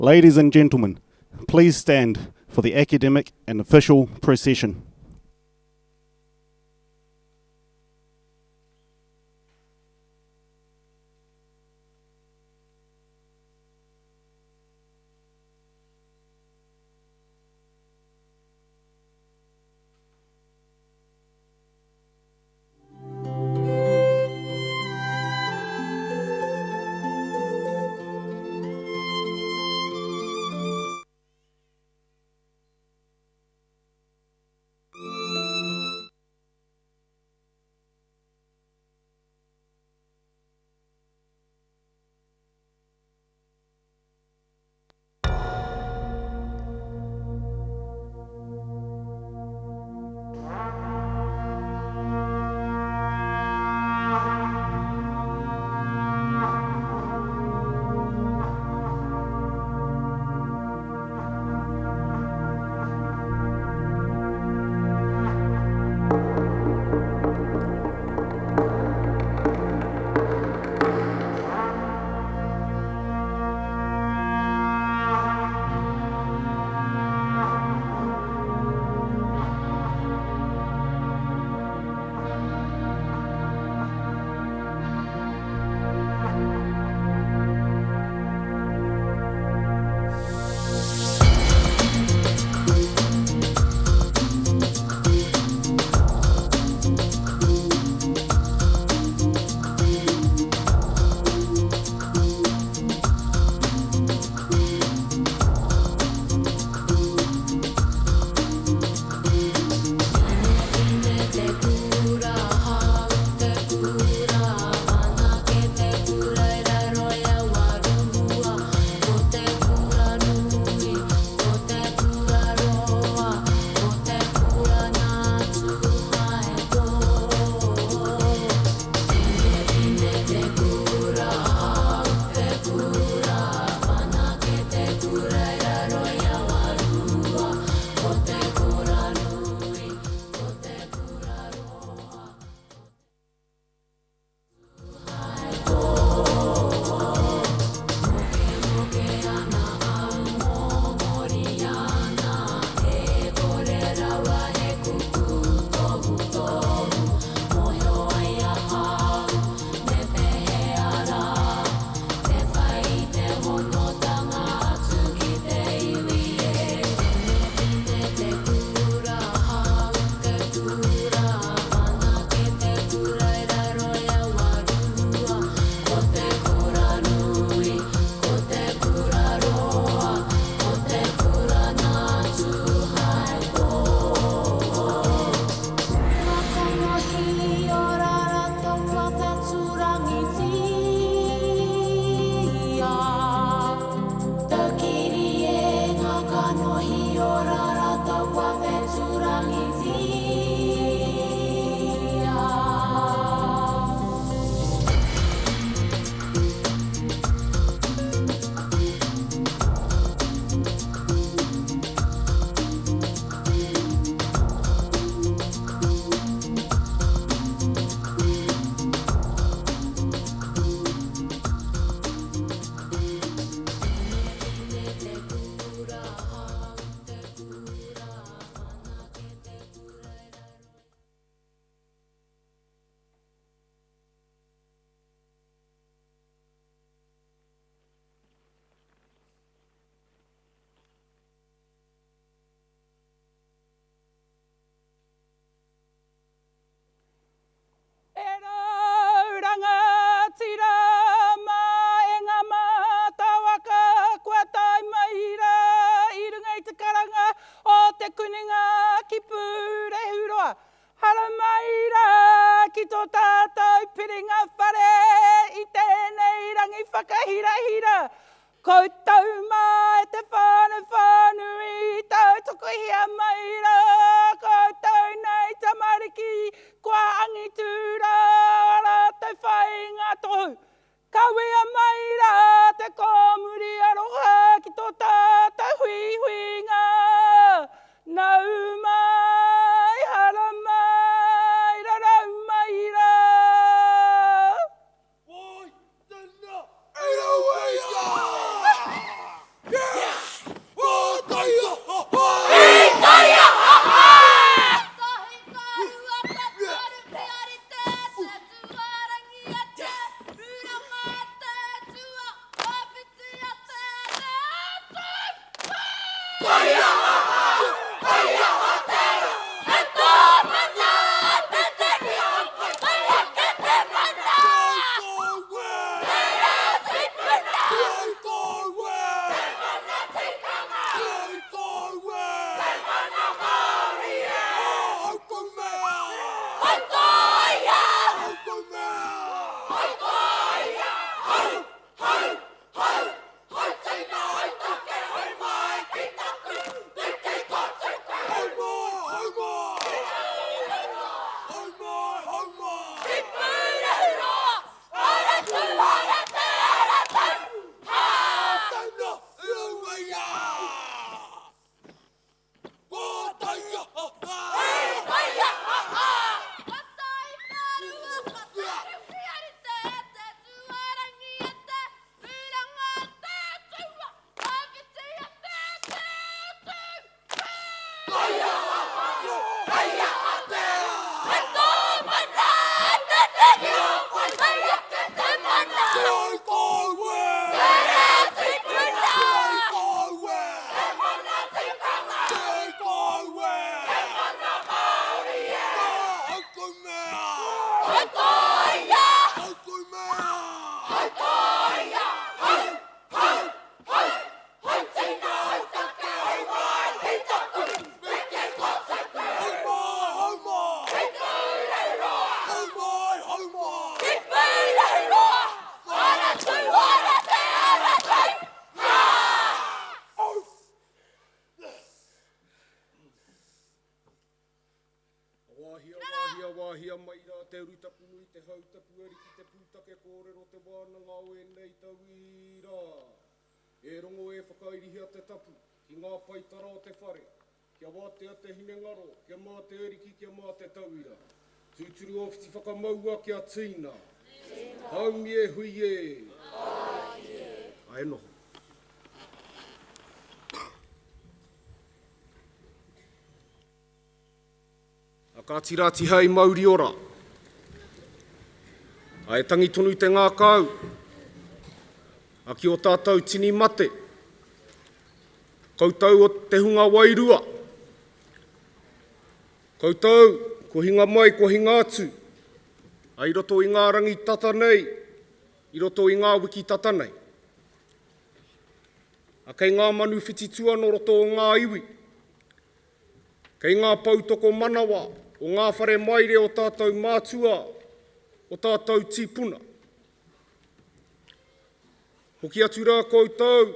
Ladies and gentlemen, please stand for the academic and official procession. Yeah! Wahia mai rā te urutapu i te hautapu ari ki te pūtake kōrero te wānanga o e nei tau i rā. E rongo e whakairihia te tapu, ki ngā paitara o te whare, kia wātea te hinengaro, kia mā te eriki, kia mā te tau i rā. Tūturu ofisi whakamaua kia tīna. Haumi e hui e. Ai noho. A ka tirati hei Māori ora. A e tangi tonu te ngā kau. A ki o tātou tini mate. Koutou o te hunga wairua. Koutou, ko hinga mai, ko hinga atu. A i roto i ngā rangi tata nei. I roto i ngā wiki tata nei. A kei ngā manu whititua no roto o ngā iwi. Kei ngā pautoko manawa. O ngā whare maire o tātou mātua, o tātou tīpuna. Hoki atu rā koutou,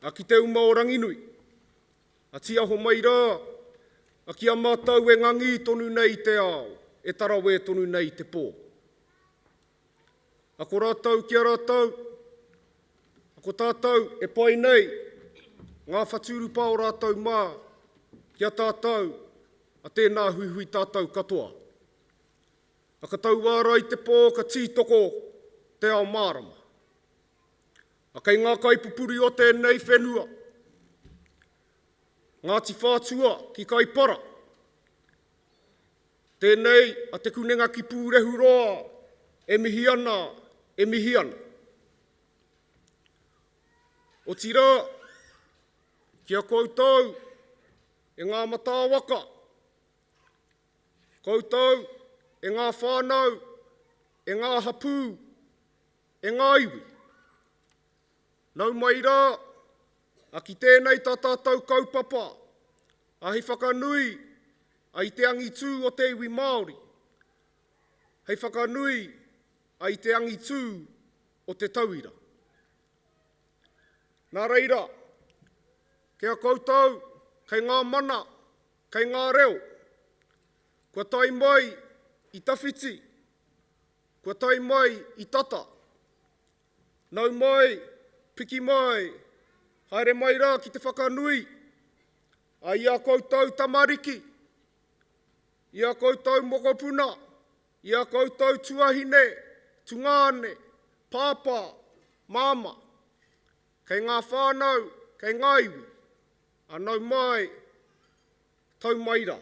a ki te uma o ranginui. A ti aho mai rā, a ki a mātou e ngangi tonu nei te ao, e tarawe tonu nei te pō. A ko rātou ki a rātou, a ko tātou e pai nei, ngā whaturu pā o rātou mā, ki a tātou, a tēnā hui tātou katoa. A ka tau wāra i te pō ka tītoko te ao mārama. A kei ngā kaipupuri o tēnei whenua. Ngāti whātua ki kaipara. Tēnei a te kunenga ki pūrehu roa, e mihi ana, e mihi ana. O tira, kia koutou, e ngā matāwaka. Koutou, e ngā whānau, e ngā hapū, e ngā iwi. Nau mai rā, a ki tēnei tā tātou kaupapa, a hei whakanui, a i te angitu o te iwi Māori. Hei whakanui, a i te angitu o te tauira. Nā reira, kia koutou, kei ngā mana, kei ngā reo, kua tai mai i tawhiti, kua tai mai i tata. Nau mai, piki mai, haere mai rā ki te whakanui, a ia koutou tamariki, ia koutou mokopuna, ia koutou tuahine, tungāne, pāpā, māma, kei ngā whānau, kei ngā iwi, a nau mai, tau mai rā.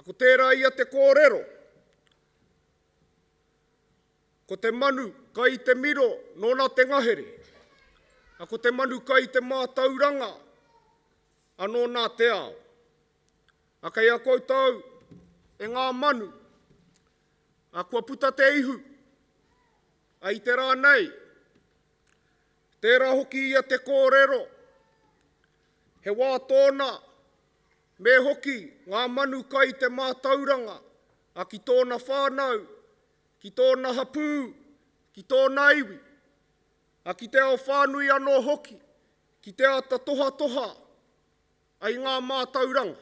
Ko tērā ia te kōrero. Ko te manu kai te miro nōna te ngahere. A ko te manu kai te mātauranga anō nā te ao. A kei a koutou e ngā manu, a kua puta te ihu, a i te rā nei, tērā hoki ia te kōrero, he wā tōna, me hoki ngā manu kai te mātauranga, a ki tōna whānau, ki tōna hapū, ki tōna iwi, a ki te ao whānui anō hoki, ki te ata toha toha, ai ngā mātauranga.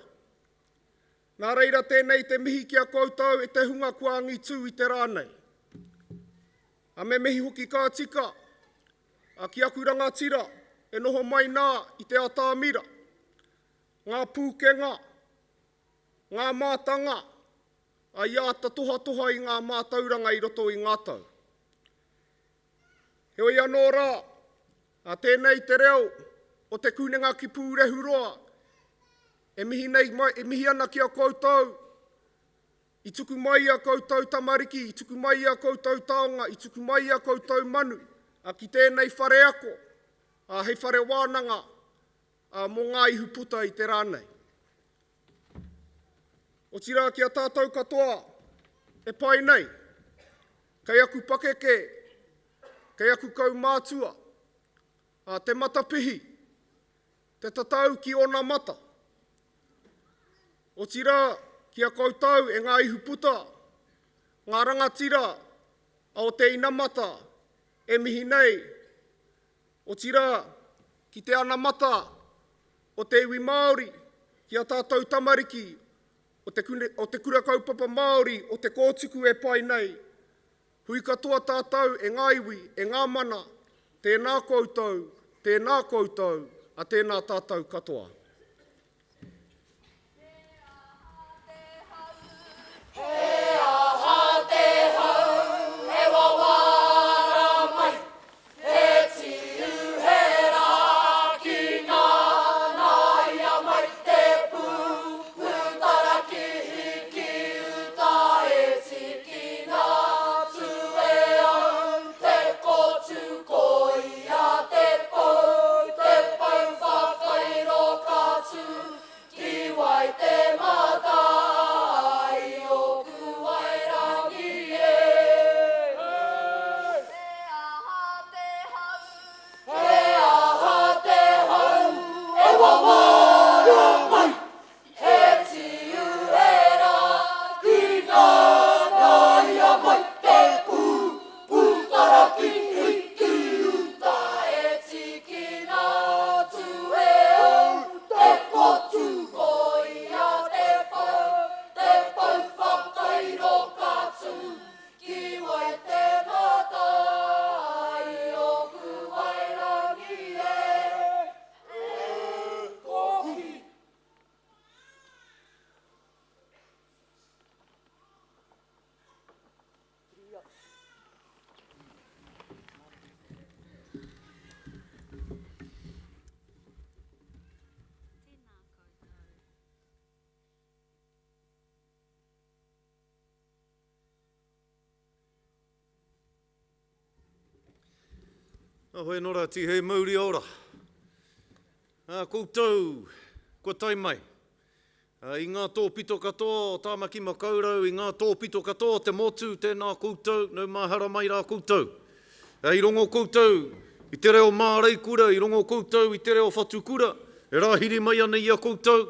Nā reira tēnei te mihi ki a koutou e te hunga kua angitū i te rānei. A me mihi hoki ka tika, a ki aku rangatira, e noho mai nā i te atāmira, ngā pūkenga, ngā mātanga, a i ata toha toha i ngā mātauranga i roto i ngā tau. Heoi anō rā, a tēnei te reo o te kunenga ki pūrehu roa, e mihi ana ki a koutou, i tuku mai a koutou tamariki, i tuku mai a koutou taonga, i tuku mai a koutou manu, a ki tēnei whare ako, a hei whare wānanga, a mō ngā ihu puta i te rānei. O tira ki a tātou katoa, e pai nei, kei aku pakeke, kei aku kaumātua, a te matapihi, te tatau ki ona mata. O tira ki a koutou e ngā ihu puta, ngā rangatira a o te inamata e mihi nei. O tira ki te anamata o te iwi Māori, ki a tātou tamariki, o te kura kaupapa Māori, o te kōtuku e pai nei. Hui katoa tātou e ngā iwi, e ngā mana, tēnā koutou, a tēnā tātou katoa. Hoi nora ti hei mauri ora. Koutou, kua tai mai. I ngā tō pito katoa o tāmaki makaurau, i ngā tō pito katoa te motu, tēnā koutou, nau mahara mai rā koutou. I rongo koutou, i te reo mārei kura, i rongo koutou, i te reo whatukura, e rāhiri mai ana i a koutou.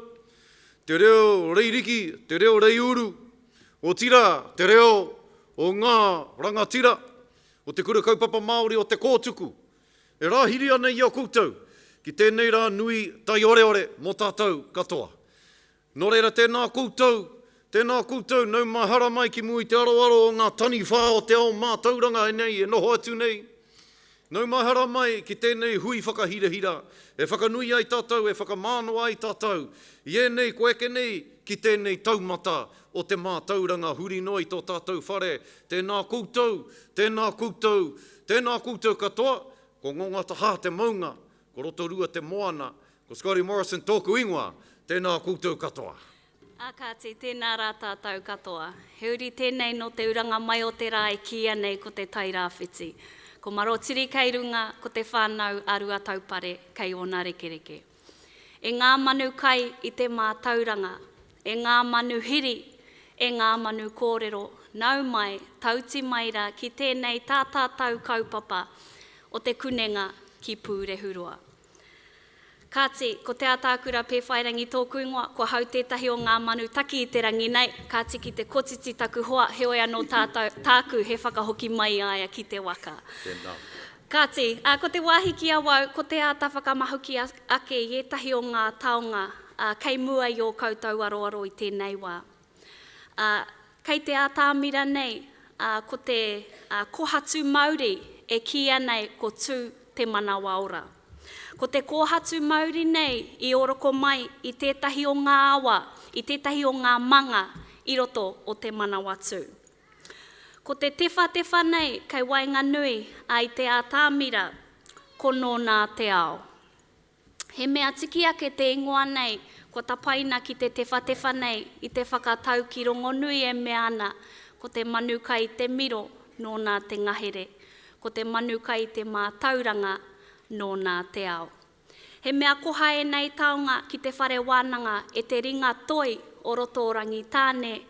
Te reo reiriki, te reo reiuru, o tira, te reo o ngā rangatira, o te kura kaupapa Māori o te kōtuku. E rāhiri ana i a koutou, ki tēnei rā nui tai ore ore mō tātou katoa. Nō reira tēnā koutou, nau mahara mai ki mui te aroaro o ngā tani whā o te ao mātauranga e nei, e noho atu nei. Nau mahara mai ki tēnei hui whakahirahira, e whakanui ai tātou, e whakamāno ai tātou. I e nei, ko eke nei, ki tēnei taumata o te mātauranga huri noi tō tātou whare. Tēnā koutou katoa, ko ngonga taha te maunga, ko rotorua te moana, ko Scotty Morrison tōku ingoa, tēnā koutou katoa. Ākati, tēnā rā tātou katoa. Heuri tēnei no te uranga mai o te rā e kia nei ko te tai rāwhiti. Ko maro tiri kei runga ko te whānau arua taupare kei ona rekereke. E ngā manu kai i te mātauranga, e ngā manu hiri, e ngā manu kōrero, nau mai, tauti maira ki tēnei tātātau kaupapa o te kunenga ki Pūrehurua. Kāti, ko te atākura pēwhairangi tōku ingoa, ko hau tētahi o ngā manu taki i te rangi nei, kāti ki te kotiti taku hoa, he oi anō tāku he whakahoki mai aia ki te waka. Kāti, ko te wāhi ki awau, ko te āta whakamahuki ake i etahi o ngā taonga, kei mua i o koutou aroaro i tēnei wā. Kei te ātāmira nei, ko te kohatu Māori e kia nei ko tū te manawa ora. Ko te kōhatu Māori nei i oroko mai i tētahi o ngā awa, i tētahi o ngā manga i roto o te manawa tū. Ko te tefa nei kei wainga nui ai te ātāmira, ko nōnā te ao. He mea tiki ake te ingoa nei, ko tapaina ki te tefa nei i te whakatau ki rongo nui e mea ana, ko te manuka i te miro nōnā te ngahere, ko te manuka i te mātauranga nōnā te ao. He mea koha e nei taonga ki te whare wānanga e te ringa toi o roto o rangi tāne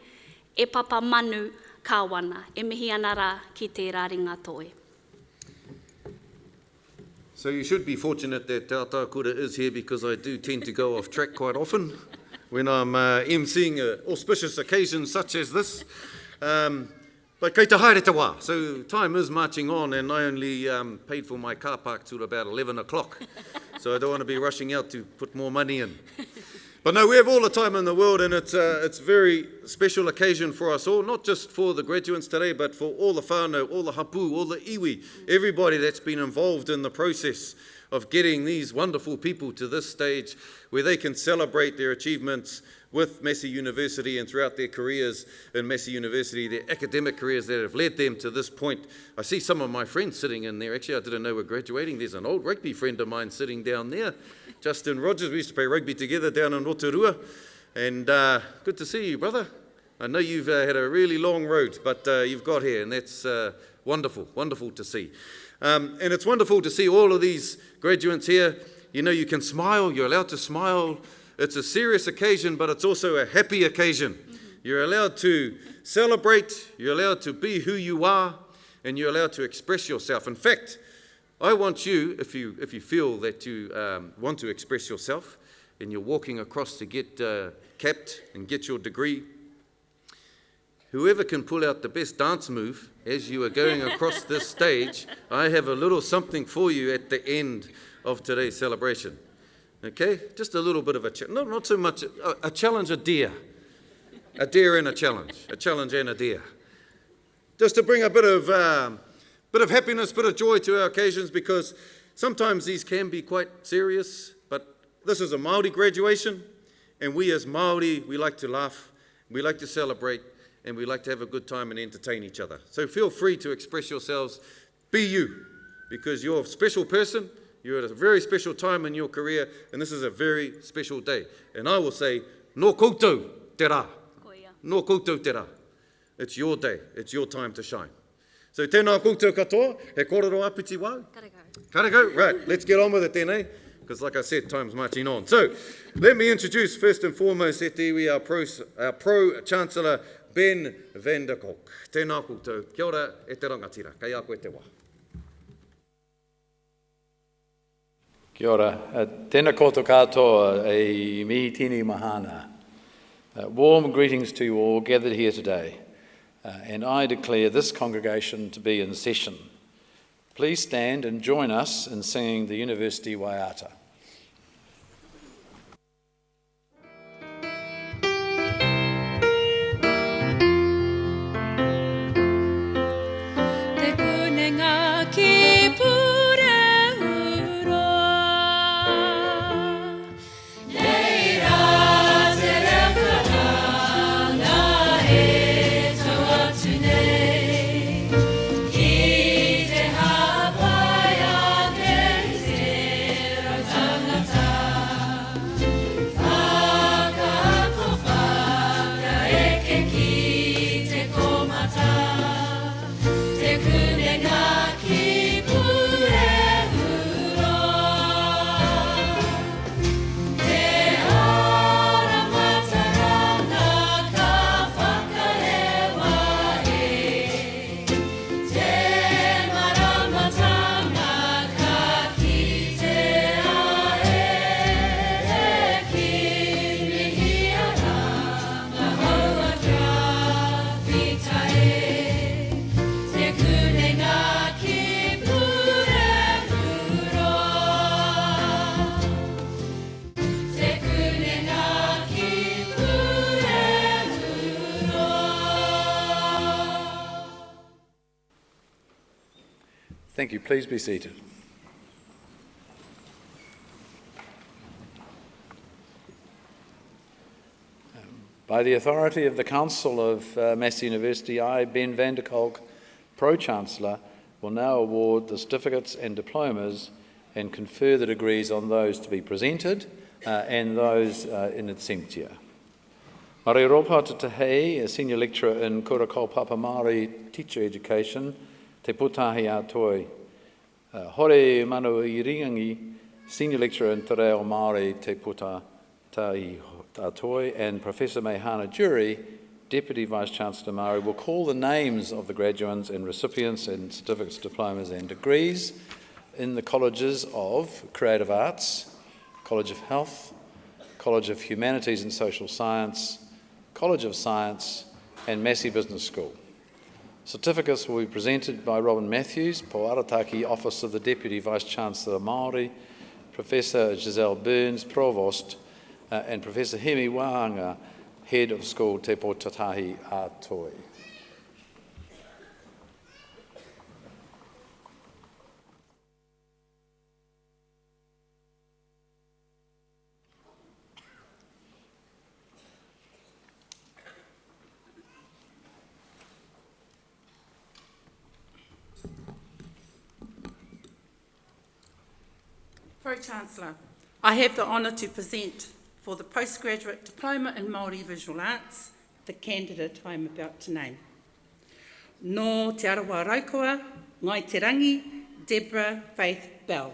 e papa manu kāwana, e mihi ana rā ki te rā ringa toi. So you should be fortunate that Te Atakura is here, because I do tend to go off track quite often when I'm emceeing auspicious occasions such as this. But kei te haere te wā. So time is marching on, and I only paid for my car park till about 11 o'clock. So I don't want to be rushing out to put more money in. But no, we have all the time in the world, and it's a very special occasion for us all, not just for the graduates today, but for all the whānau, all the hapu, all the iwi, everybody that's been involved in the process of getting these wonderful people to this stage where they can celebrate their achievements with Massey University and throughout their careers in Massey University, their academic careers that have led them to this point. I see some of my friends sitting in there. Actually, I didn't know we're graduating. There's an old rugby friend of mine sitting down there, Justin Rogers. We used to play rugby together down in Rotorua. And good to see you, brother. I know you've had a really long road, but you've got here, and that's wonderful, wonderful to see. And it's wonderful to see all of these graduates here. You know, you can smile, you're allowed to smile. It's a serious occasion, but it's also a happy occasion. You're allowed to celebrate, you're allowed to be who you are, and you're allowed to express yourself. In fact, I want you, if you feel that you want to express yourself, and you're walking across to get capped and get your degree, whoever can pull out the best dance move as you are going across this stage, I have a little something for you at the end of today's celebration. Okay? Just a little bit of a challenge. Not so much a challenge, a dare. A dare and a challenge. A challenge and a dare. Just to bring a bit of happiness, bit of joy to our occasions, because sometimes these can be quite serious, but this is a Māori graduation, and we as Māori, we like to laugh, we like to celebrate, and we like to have a good time and entertain each other. So feel free to express yourselves. Be you, because you're a special person. You're at a very special time in your career, and this is a very special day. And I will say, no koutou te rā. No koutou te rā. It's your day. It's your time to shine. So tēnā koutou katoa, he korero apiti wau. Karego. Right, let's get on with it then, eh? Because like I said, time's marching on. So let me introduce first and foremost e te iwi our Pro-Chancellor Ben van der Kolk. Tēnā koutou. Kia ora e te rangatira. Kai a koe te wā. Kia ora. Tēnā koutou katoa e mihi tini mahana. Warm greetings to you all gathered here today. And I declare this congregation to be in session. Please stand and join us in singing the University Waiata. Thank you. Please be seated. By the authority of the Council of Massey University, I, Ben van der Kolk, Pro-Chancellor, will now award the certificates and diplomas and confer the degrees on those to be presented and those in absentia. Whakapōtaetanga, a Senior Lecturer in Kura Kaupapa Māori Teacher Education, Te Putahi Ātoi. Hore Manu I Ringangi, Senior Lecturer in Te Reo Māori Te Putahi Ātoi, and Professor Mehana Jury, Deputy Vice-Chancellor Māori, will call the names of the graduates and recipients and certificates, diplomas and degrees in the colleges of Creative Arts, College of Health, College of Humanities and Social Science, College of Science and Massey Business School. Certificates will be presented by Robin Matthews, Po Arataki, Office of the Deputy Vice-Chancellor Māori, Professor Giselle Burns, Provost, and Professor Hemi Wāanga, Head of School Te Pōtahi Ātoi. Pro-Chancellor, I have the honour to present for the Postgraduate Diploma in Māori Visual Arts the candidate I am about to name. Nō Te Arawa Raukawa, Ngai Te Rangi, Deborah Faith Bell.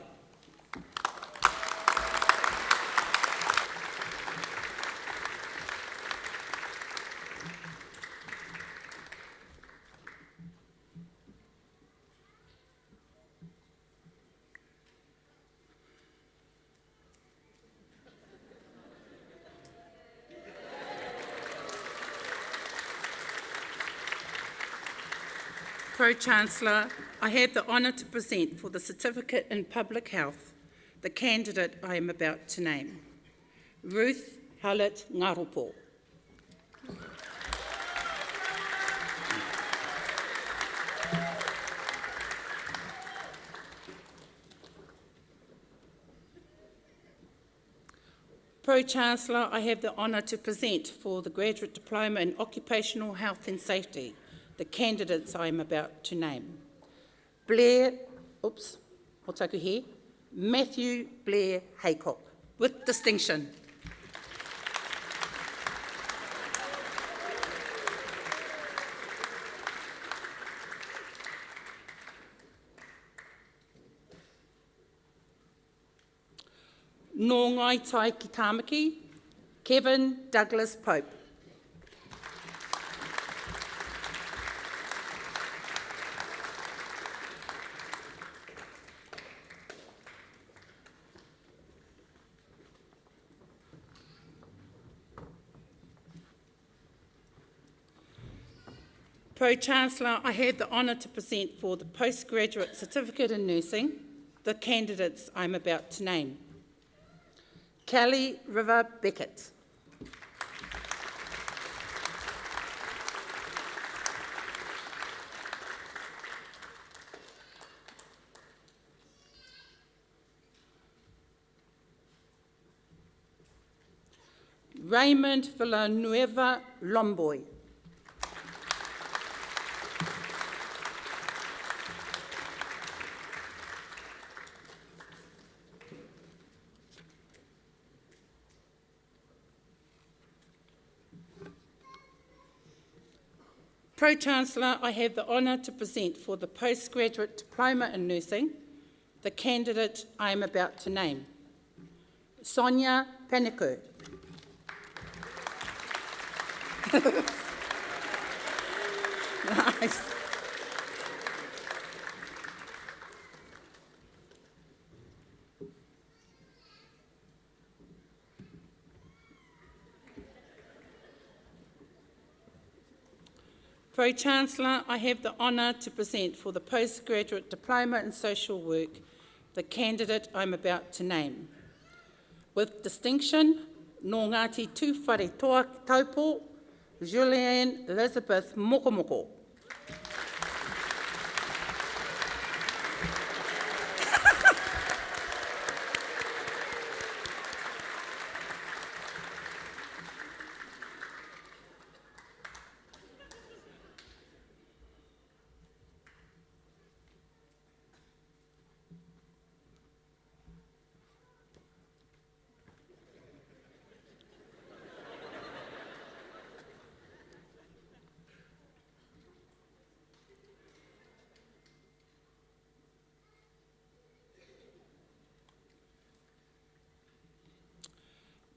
Pro-Chancellor, I have the honour to present for the Certificate in Public Health the candidate I am about to name, Ruth Hallett Ngaropo. Pro-Chancellor, I have the honour to present for the Graduate Diploma in Occupational Health and Safety the candidates I am about to name. Matthew Blair Haycock, with distinction. Nō Ngai Tai ki Tāmaki, Kevin Douglas Pope. Pro-Chancellor, I have the honour to present for the Postgraduate Certificate in Nursing the candidates I'm about to name. Kelly River Beckett. Raymond Villanueva Lomboy. Pro-Chancellor, I have the honour to present for the Postgraduate Diploma in Nursing the candidate I am about to name, Sonia Panico. Nice. Pro-Chancellor, I have the honour to present for the Postgraduate Diploma in Social Work the candidate I'm about to name. With distinction, nō Ngāti Tūwhare Toa Taupo, Julianne Elizabeth Mokomoko.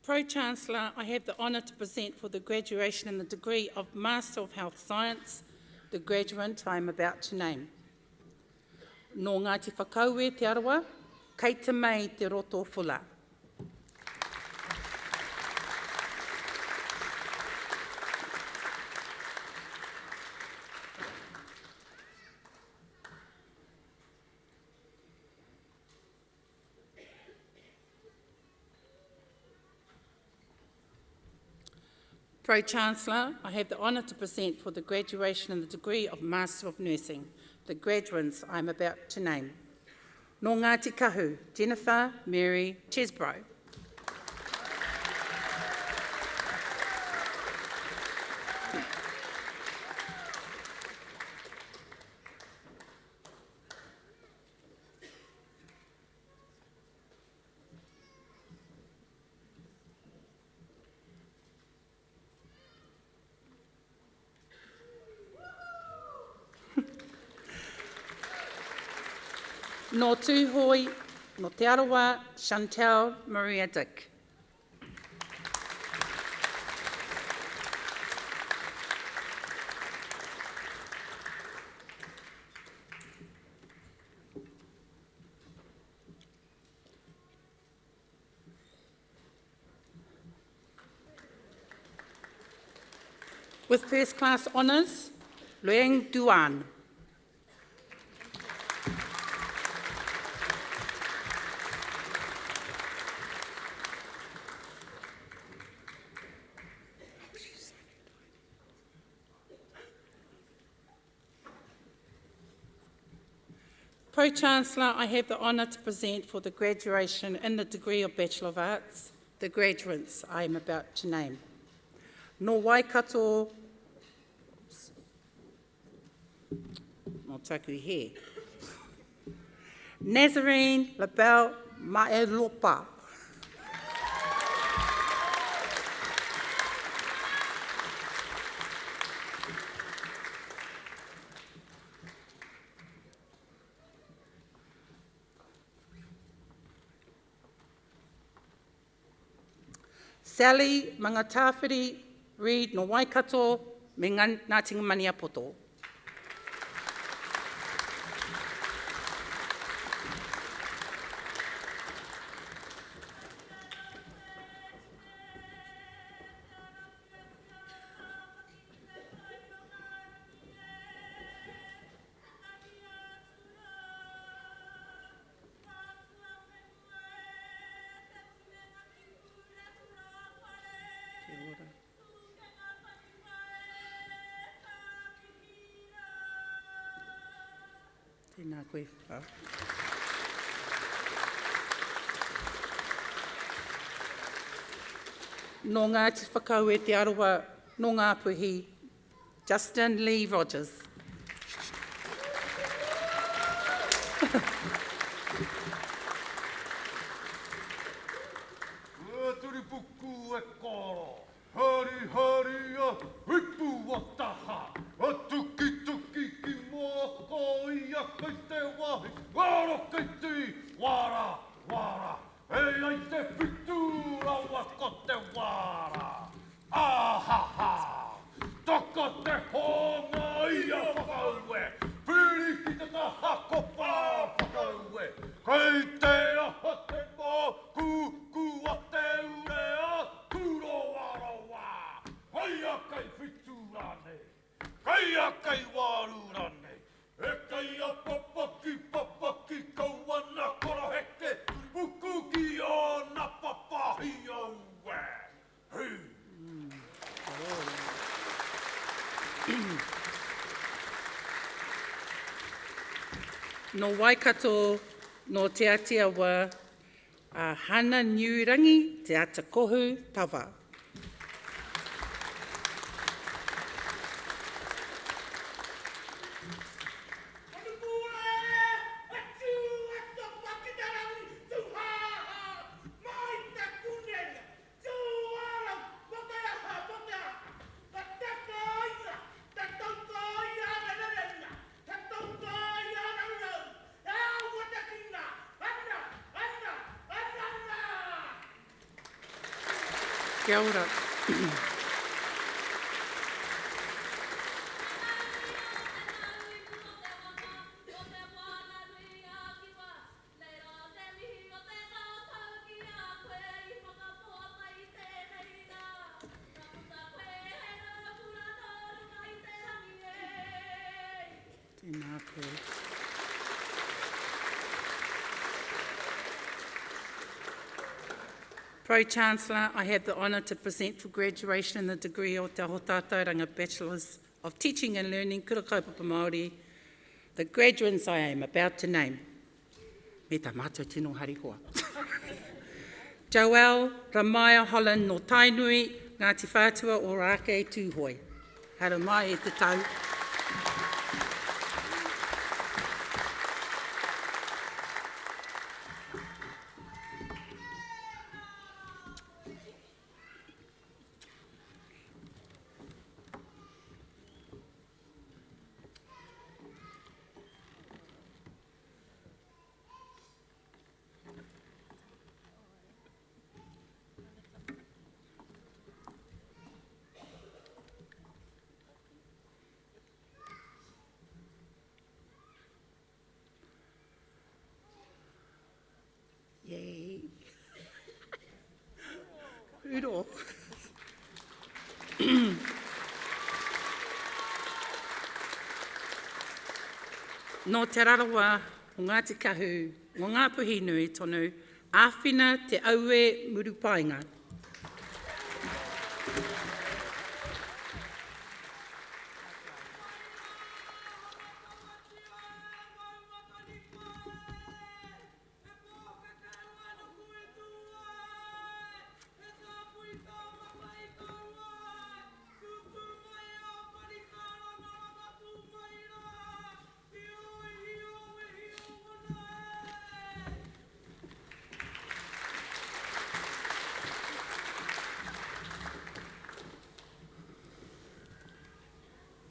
Pro-Chancellor, I have the honour to present for the graduation in the degree of Master of Health Science, the graduate I am about to name. Nō Ngāti Whakaue te arawa, kei te mei te roto fula. Pro-Chancellor, I have the honour to present for the graduation in the degree of Master of Nursing, the graduates I am about to name. Nō Ngāti Kahu, Jennifer Mary Chesbro. Nō Tūhoi, nō Te Arawa, Chantal Maria Dick. With first class honours, Luang Duan. Pro-Chancellor, I have the honour to present for the graduation in the degree of Bachelor of Arts, the graduates I am about to name. Nō Waikato, nō taku he. Nazarene Labelle Maelopa. Sally Mangatawhiri Reid no Waikato me Ngāti Maniapoto. Tēnā koe whā. Nō Ngāti Whakaue te arawa, nō Ngāpuhi, Justin Lee Rogers. Turipuku e koro, hari hari a hipu o taha, a tuki tuki ki moko ia kei te wahi, waro kei te wara, wara, e ai te whitura wako te wara. Ahaha, taka te honga ia whakaue, piri ki te taha ko pā whakaue, kei te aha te mō, ku a te urea, kuro wara wā, hei a kei whiturane, kei a kei warurane, e kei a papaki kauana kora heke, puku ki o na papahi au we. Hei. No Waikato, no Te Atiawa, a Hana Niurangi, Te Atakohu Tawa. Kia ora. Tēnā koe. Pro-Chancellor, I have the honour to present for graduation in the degree o Te Whakapōtaetanga Bachelors of Teaching and Learning, Kura Kaupapa Māori, the graduates I am about to name. Me tā mātou tino harikoa. Joel Ramaya Holland no Tainui, Ngāti Whātua o Rākei Tūhoi. Hara mai e te tau. Yay. Uro. No te rarawa o Ngāti Kahu, o ngā puhi nui tonu, āwhina te aue murupainga.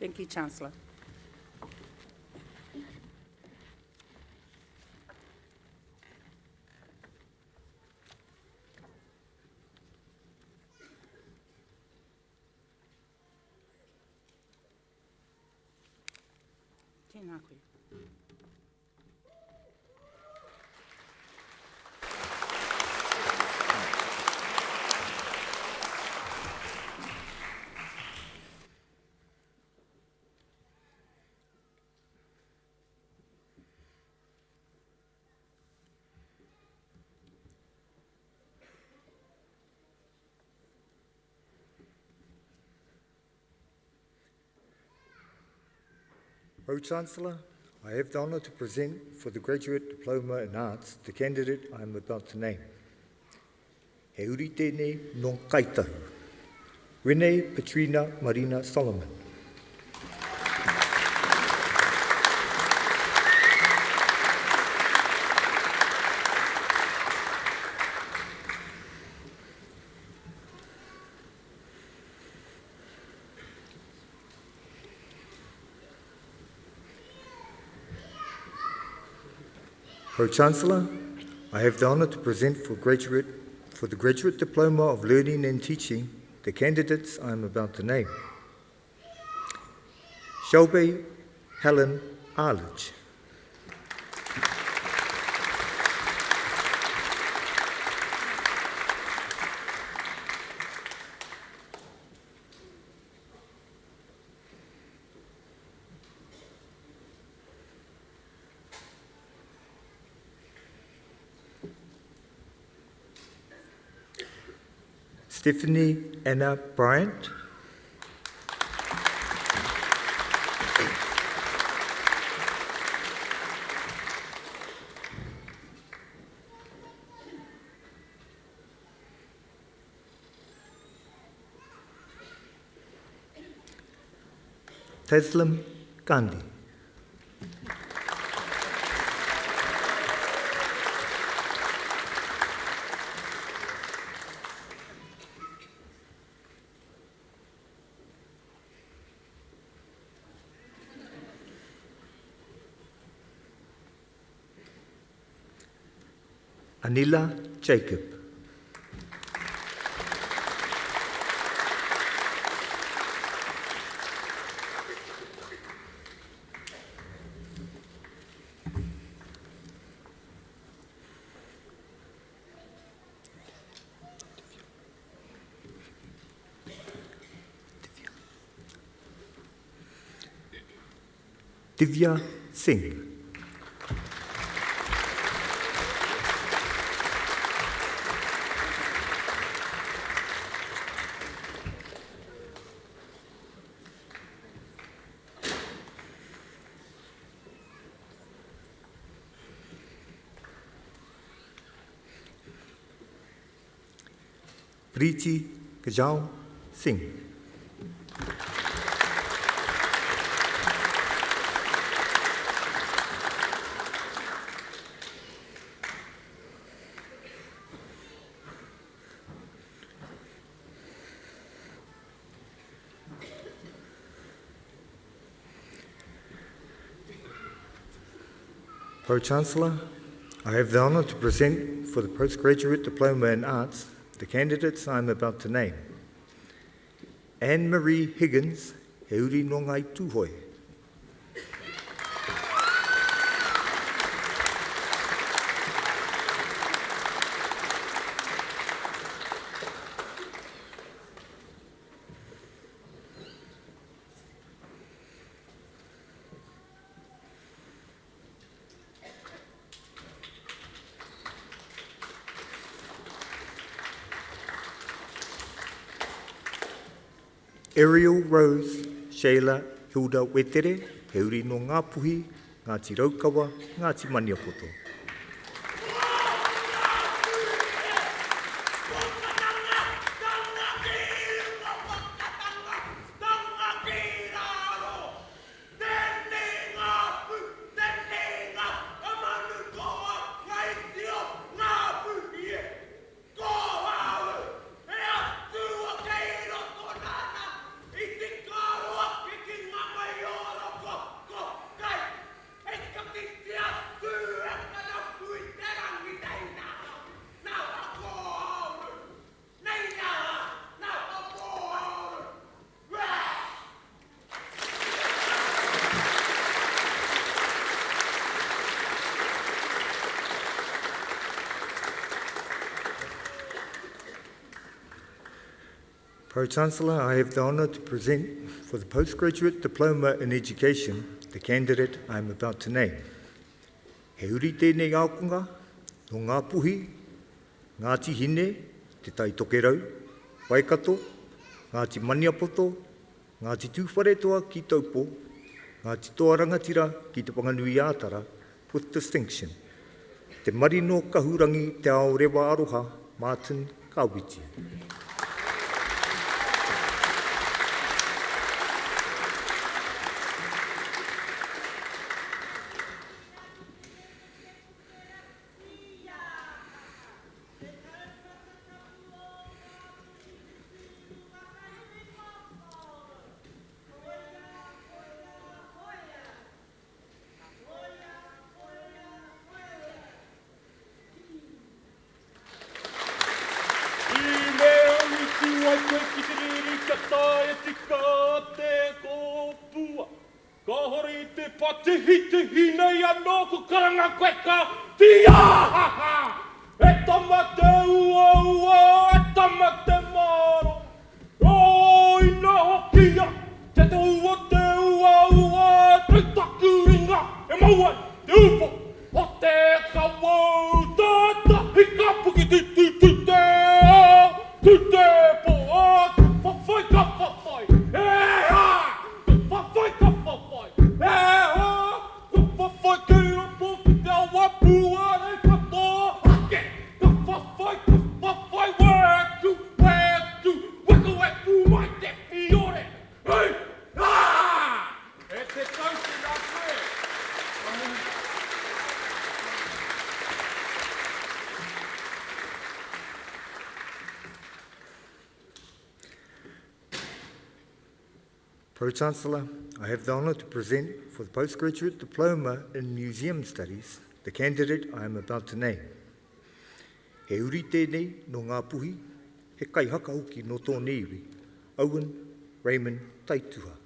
Thank you, Chancellor. Tēnā koe. Pro-Chancellor, I have the honour to present for the Graduate Diploma in Arts the candidate I am about to name. He uri tēnei no kaitahu. Renee Petrina Marina Solomon. Pro-Chancellor, I have the honour to present for the Graduate Diploma of Learning and Teaching the candidates I am about to name. Shelby Helen Arledge. Stephanie Anna Bryant. Taslim Gandhi. Anila Jacob. Divya Singh. Preeti Kajal Singh. Pro-Chancellor, I have the honour to present for the Postgraduate Diploma in Arts the candidates I am about to name. Anne-Marie Higgins, he uri no ngai tūhoi. Ariel Rose Sheila Hilda Wetere, he uri no ngā puhi, Ngāti Raukawa, Ngāti Maniapoto. Pro-Chancellor, I have the honour to present for the Postgraduate Diploma in Education the candidate I am about to name. He uri tēnei ākonga, no ngā puhi, Ngāti Hine, te Tai Tokerau, Waikato, Ngāti Maniapoto, Ngāti Tūwharetoa ki Taupo, Ngāti Toa Rangatira ki te Panganui Ātara, with distinction. Te Marino Kahurangi te ao rewa aroha, Martin Kawiti. Pro-Chancellor, I have the honour to present for the Postgraduate Diploma in Museum Studies the candidate I am about to name. He uri tēnei no ngā puhi, he kai haka uki no tōne iwi, Owen Raymond Taituha.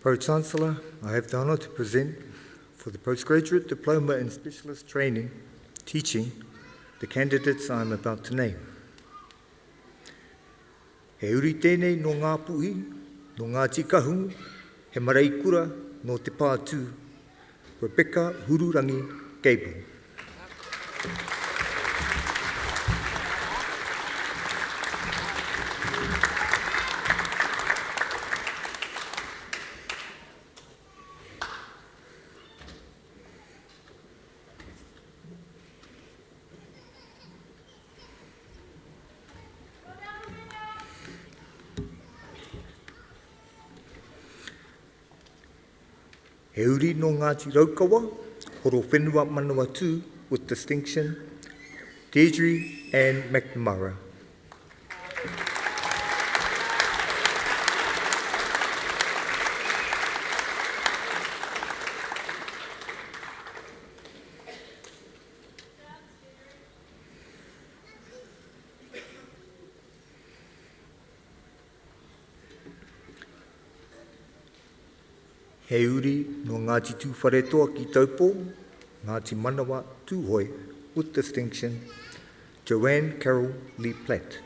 Pro-Chancellor, I have the honour to present for the Postgraduate Diploma in Specialist Training, Teaching, the candidates I am about to name. He uri tēnei no ngā puhi, no ngā tikahu, he marae kura no te pātū, Rebecca Hururangi Gable. He uri no Ngāti Raukawa, horo whenua manawa tū with distinction, Deirdre Ann McNamara. He uri no Ngāti Tūwharetoa ki Taupō, Ngāti Manawa Tūhoi, with distinction, Joanne Carroll Lee Platt.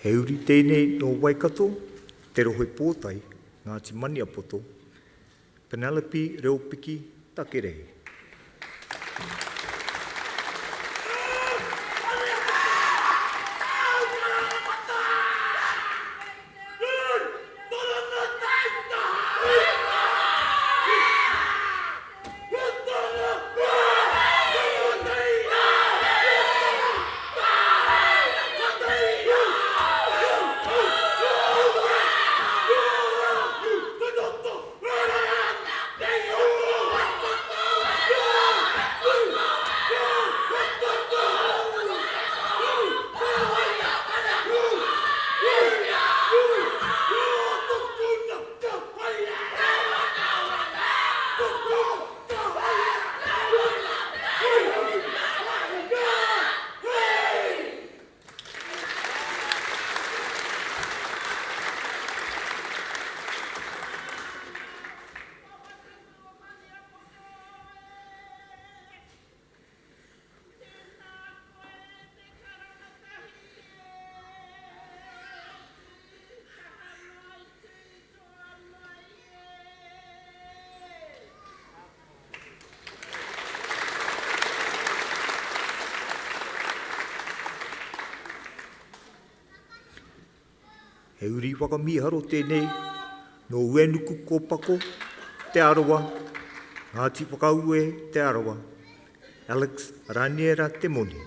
He uri tēnei no Waikato, te rohe pōtai, Ngāti Maniapoto, Penelope Reopiki Takerei. He uri wakamiharo tēnei, no uenuku kōpako, te arawa, Ngāti Whakaue te arawa, Alex Raniera te moni.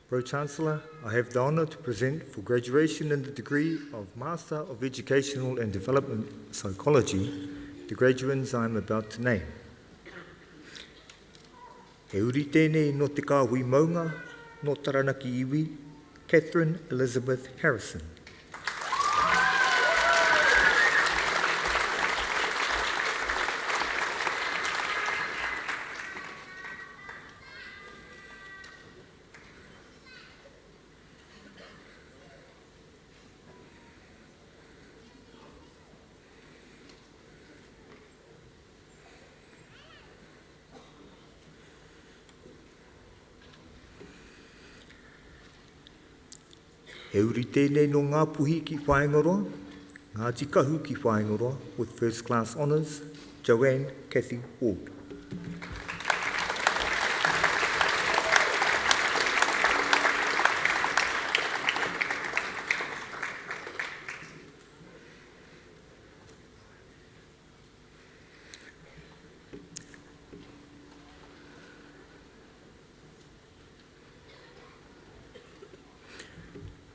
Pro-Chancellor, I have the honour to present for graduation in the degree of Master of Educational and Development Psychology, the graduands I am about to name. He uri tēnei no te kāhui maunga, no Taranaki iwi, Catherine Elizabeth Harrison. He uri tēnei no ngā puhi ki whaengoroa, ngā tikahu ki whaengoroa with first class honours, Joanne Cathy Ward.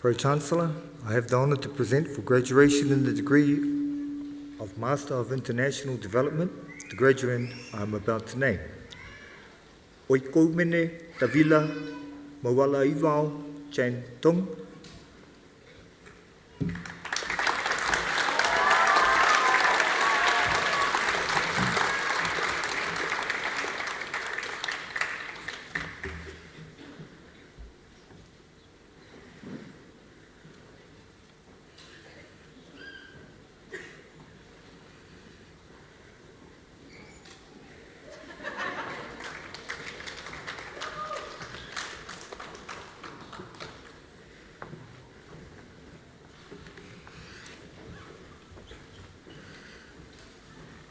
Pro-Chancellor, I have the honour to present for graduation in the degree of Master of International Development, the graduate I am about to name. Oi koumene, Tavila, Mawala Iwao, Chan Tung.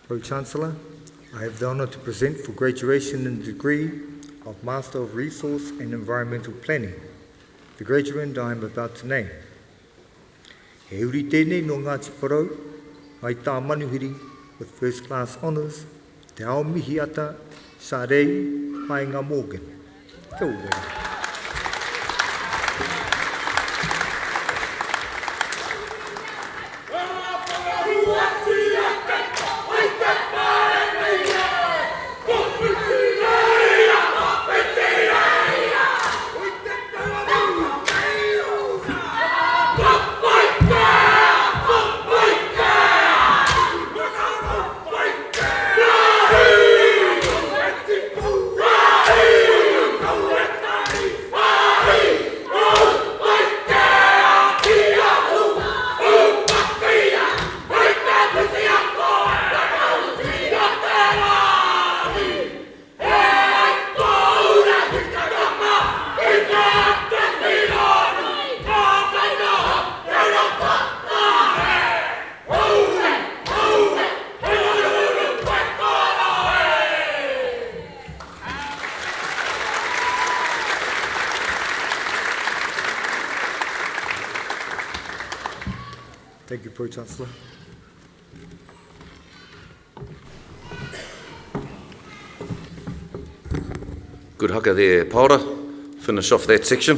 Pro-Chancellor, I have the honour to present for graduation in the degree of Master of Resource and Environmental Planning, the graduate I am about to name. He uri tēnei no Ngāti Porou, mai tā manuhiri with first class honours, te ao mihi ata, sa rei, Paenga Morgan. Te ora. Thank you, Pro-Chancellor. Good haka there, Paora. Finish off that section.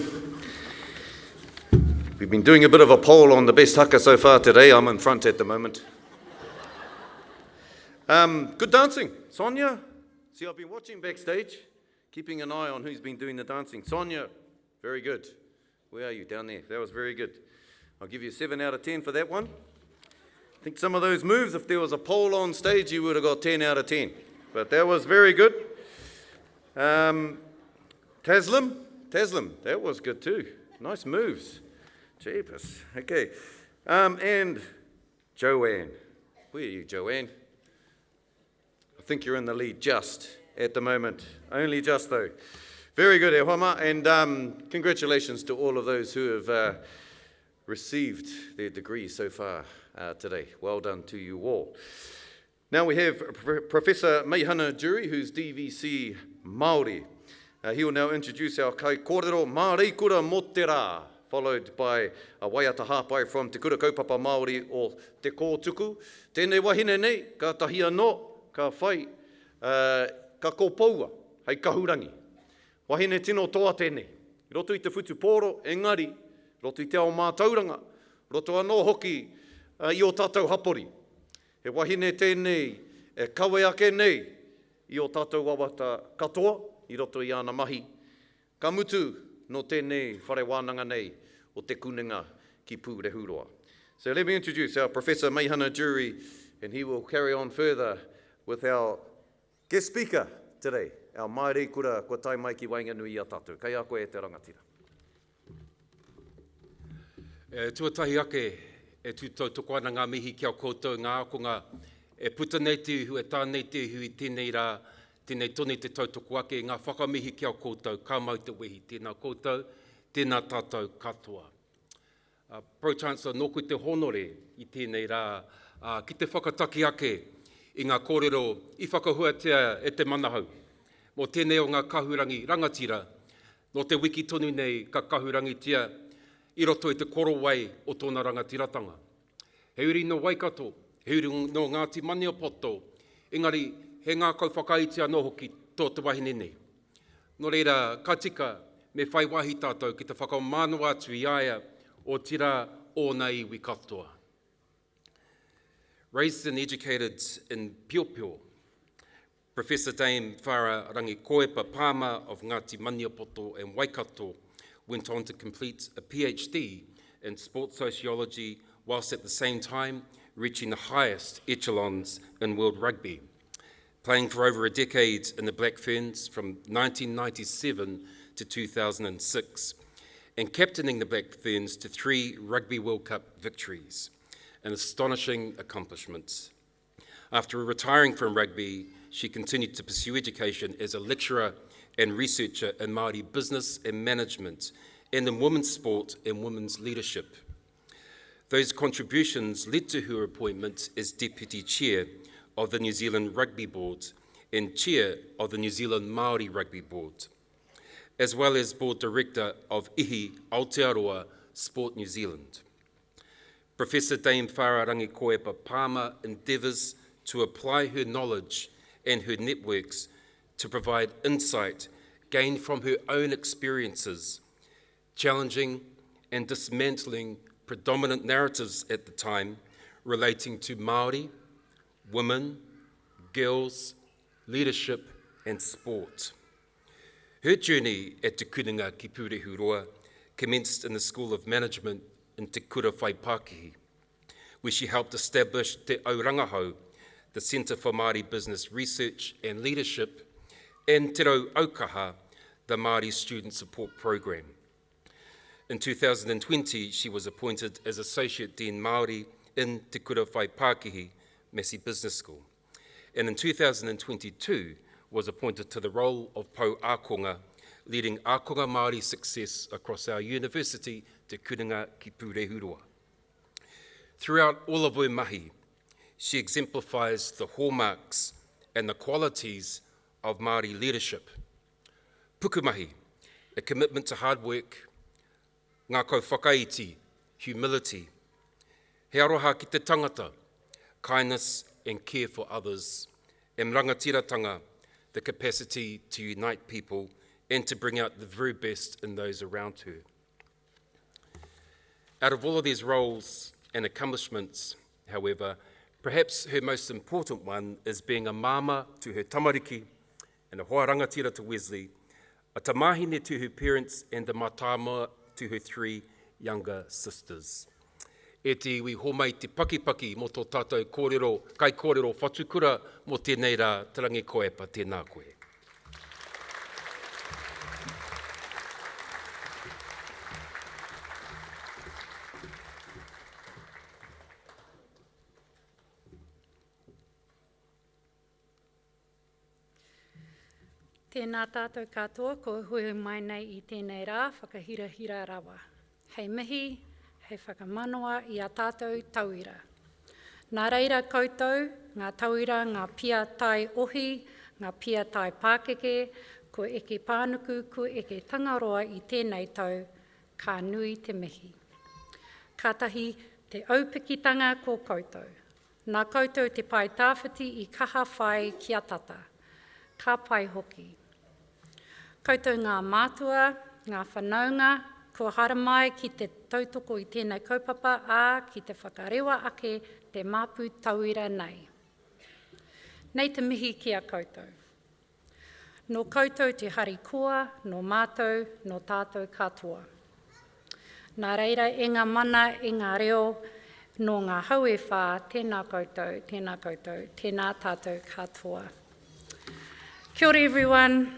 We've been doing a bit of a poll on the best haka so far today. I'm in front at the moment. Good dancing. Sonia, see, I've been watching backstage, keeping an eye on who's been doing the dancing. Sonia, very good. Where are you? Down there. That was very good. I'll give you a 7 out of 10 for that one. I think some of those moves, if there was a poll on stage, you would have got 10 out of 10. But that was very good. Taslim, that was good too. Nice moves. Jeepers. Okay. And Joanne. Where are you, Joanne? I think you're in the lead just at the moment. Only just though. Very good, e homa. And congratulations to all of those who have received their degrees so far today. Well done to you all. Now we have Professor Meihana Jury, who's DVC Māori. He will now introduce our kai kōrero Māori kura mo te rā, followed by a waiata hāpai from Te Kura Kaupapa Māori o Te Kōtuku. Tēnei wahine nei, ka tahi anō, ka whai, ka kōpaua, hei kahurangi. Wahine tino toa tēnei. Roto I te whutu pōro, engari, roto I te ao mātauranga, roto anō hoki I o tātou hapori. He wahine tēnei, e kawe ake nei, I o tātou wawata katoa, I roto I ana mahi. Ka mutu no tēnei whare wānanga nei, o te kunenga ki Pūrehuroa. So let me introduce our Professor Meihana Jury, and he will carry on further with our guest speaker today, our Māori kura kua tai mai ki Wainganui a tātou. Kai a koe e te rangatira. Tuatahi ake e tūtau toko ana ngā mihi kia koutou ngā akonga e puta nei te ihu, e tā nei te ihu I tēnei rā, tēnei tone te tautoko ake, ngā whakamihi kia koutou, ka mau te wehi, tēnā koutou, tēnā tātou katoa. Pro-Chancellor, nō koe te honore I tēnei rā, ki te whakataki ake I ngā kōrero I whakahuatea e te manahau. Mō tēnei o ngā kahurangi rangatira, no te wiki tonu nei ka kahurangi tia I roto I te korowai o tōna rangatiratanga. He uri no Waikato, he uri no Ngāti Maniapoto, engari he ngā kauwhakaitia no hoki tō te wahine nei. Nō reira, ka tika me whai wahi tātou ki te whakamānua atu I aia o tira o nei iwi katoa. Raised and educated in Piopio, Professor Dame Whara Rangi Koepa Pāma of Ngāti Maniapoto and Waikato went on to complete a PhD in sports sociology whilst at the same time reaching the highest echelons in world rugby, playing for over a decade in the Black Ferns from 1997 to 2006, and captaining the Black Ferns to 3 Rugby World Cup victories, an astonishing accomplishment. After retiring from rugby, she continued to pursue education as a lecturer and researcher in Māori business and management, and in women's sport and women's leadership. Those contributions led to her appointment as Deputy Chair of the New Zealand Rugby Board and Chair of the New Zealand Māori Rugby Board, as well as Board Director of Ihi Aotearoa Sport New Zealand. Professor Dame Whara Rangi Koepa Pāma endeavours to apply her knowledge and her networks to provide insight gained from her own experiences, challenging and dismantling predominant narratives at the time relating to Māori, women, girls, leadership and sport. Her journey at Te Kuninga ki Purehuroa commenced in the School of Management in Te Kura Whai Pākihi, where she helped establish Te Aurangahau, the Centre for Māori Business Research and Leadership, and Te Rau Aukaha, the Māori Student Support Program. In 2020, she was appointed as Associate Dean Māori in Te Kura Whai Pākihi, Massey Business School, and in 2022 was appointed to the role of Pou Ākonga, leading Ākonga Māori success across our university, Te Kuninga ki Purehuroa. Throughout all of her mahi, she exemplifies the hallmarks and the qualities of Māori leadership. Pukumahi, a commitment to hard work, ngā kauwhakaiti, humility, he aroha ki te tangata, kindness and care for others, and rangatiratanga, the capacity to unite people and to bring out the very best in those around her. Out of all of these roles and accomplishments, however, perhaps her most important one is being a mama to her tamariki and a hoa rangatira to Wesley, a tamahine to her parents and a matama to her 3 younger sisters. E te iwi homai te pakipaki mo tō tātou kōrero, kai kōrero whatukura mo tēnei rā Te Rangi Koepa tēnā koe. Tēnā tātou katoa, ko hui mai nei I tēnei rā, whakahirahira rawa. Hei mihi, hei whakamanoa I a tātou tauira. Nā reira koutou, ngā tauira, ngā pia tai ohi, ngā pia tai pākeke, ko eke pānuku, ko eke tangaroa I tēnei tau, ka nui te mihi. Kātahi te aupikitanga ko koutou. Nā koutou te pai tāwhiti I kaha whai kia tata. Ka pai hoki. Koutou ngā mātua, ngā whanaunga, ko haramai ki te tautoko I tēnei kaupapa, ā ki te whakarewa ake te māpū tauira nei. Nei te mihi ki a koutou. No koutou te harikoa, no mātou, no tātou katoa. Nā reira, e ngā mana, e ngā reo, no ngā hauewha, tēnā koutou, tēnā tātou katoa. Kia ora everyone.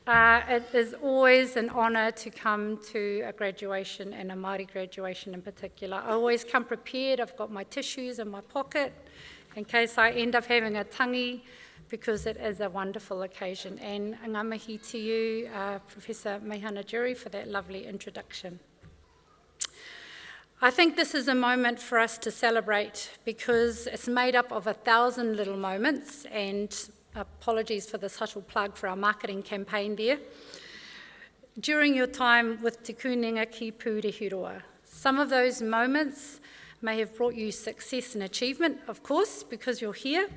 It is always an honour to come to a graduation and a Māori graduation in particular. I always come prepared. I've got my tissues in my pocket in case I end up having a tangi, because it is a wonderful occasion. And ngā mihi to you, Professor Meihana Jury, for that lovely introduction. I think this is a moment for us to celebrate because it's made up of 1,000 little moments, and apologies for the subtle plug for our marketing campaign there. During your time with Te Kuninga ki Pūrehiroa, some of those moments may have brought you success and achievement, of course, because you're here.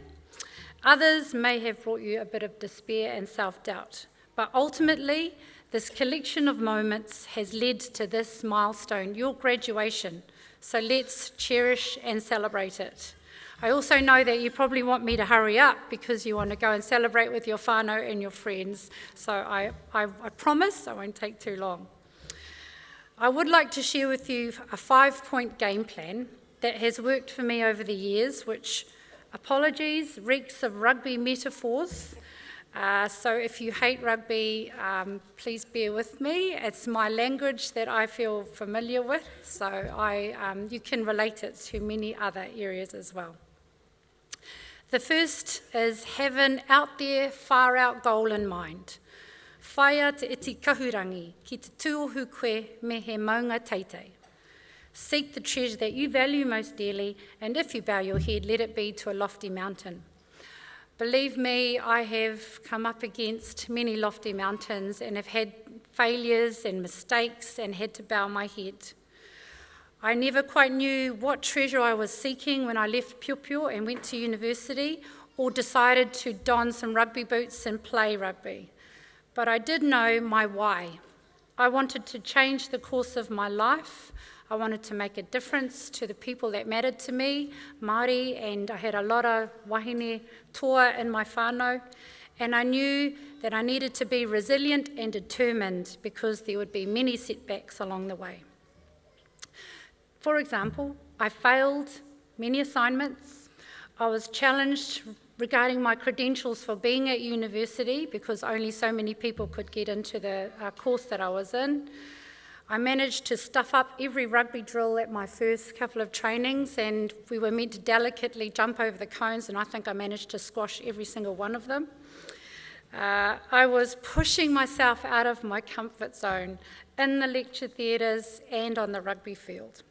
Others may have brought you a bit of despair and self-doubt. But ultimately, this collection of moments has led to this milestone, your graduation. So let's cherish and celebrate it. I also know that you probably want me to hurry up because you want to go and celebrate with your whānau and your friends. So I promise I won't take too long. I would like to share with you a 5-point game plan that has worked for me over the years, which, apologies, reeks of rugby metaphors. So if you hate rugby, please bear with me. It's my language that I feel familiar with, so you can relate it to many other areas as well. The first is have an out there, far out goal in mind. Whaia te iti kahurangi, ki te tūohu koe me he maunga teitei. Seek the treasure that you value most dearly, and if you bow your head, let it be to a lofty mountain. Believe me, I have come up against many lofty mountains and have had failures and mistakes and had to bow my head. I never quite knew what treasure I was seeking when I left Piopio and went to university or decided to don some rugby boots and play rugby. But I did know my why. I wanted to change the course of my life. I wanted to make a difference to the people that mattered to me, Māori, and I had a lot of wahine toa in my whānau, and I knew that I needed to be resilient and determined because there would be many setbacks along the way. For example, I failed many assignments. I was challenged regarding my credentials for being at university because only so many people could get into the course that I was in. I managed to stuff up every rugby drill at my first couple of trainings, and we were meant to delicately jump over the cones, and I think I managed to squash every single one of them. I was pushing myself out of my comfort zone in the lecture theatres and on the rugby field.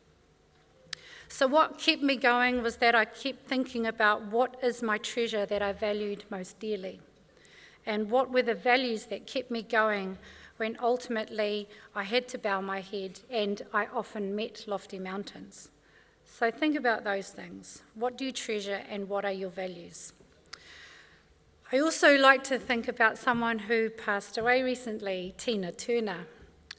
So what kept me going was that I kept thinking about what is my treasure that I valued most dearly, and what were the values that kept me going when ultimately I had to bow my head and I often met lofty mountains. So think about those things. What do you treasure and what are your values? I also like to think about someone who passed away recently, Tina Turner.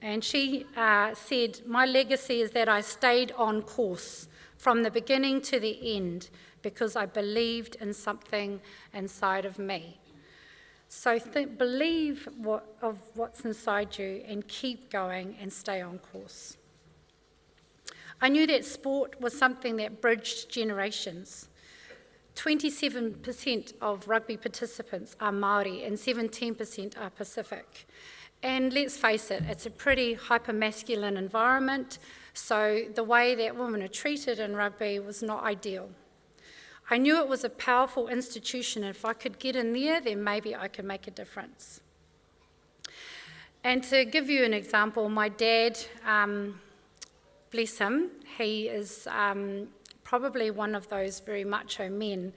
And she said, my legacy is that I stayed on course from the beginning to the end because I believed in something inside of me. So believe what's inside you and keep going and stay on course. I knew that sport was something that bridged generations. 27% of rugby participants are Māori and 17% are Pacific. And let's face it, it's a pretty hyper-masculine environment, so the way that women are treated in rugby was not ideal. I knew it was a powerful institution, and if I could get in there, then maybe I could make a difference. And to give you an example, my dad, bless him, he is probably one of those very macho men.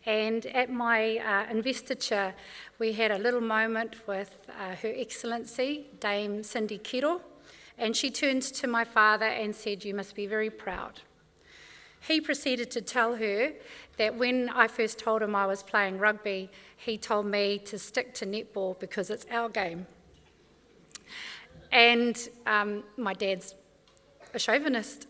And at my investiture, we had a little moment with Her Excellency, Dame Cindy Kiro, and she turned to my father and said, "You must be very proud." He proceeded to tell her that when I first told him I was playing rugby, he told me to stick to netball because it's our game. And my dad's a chauvinist.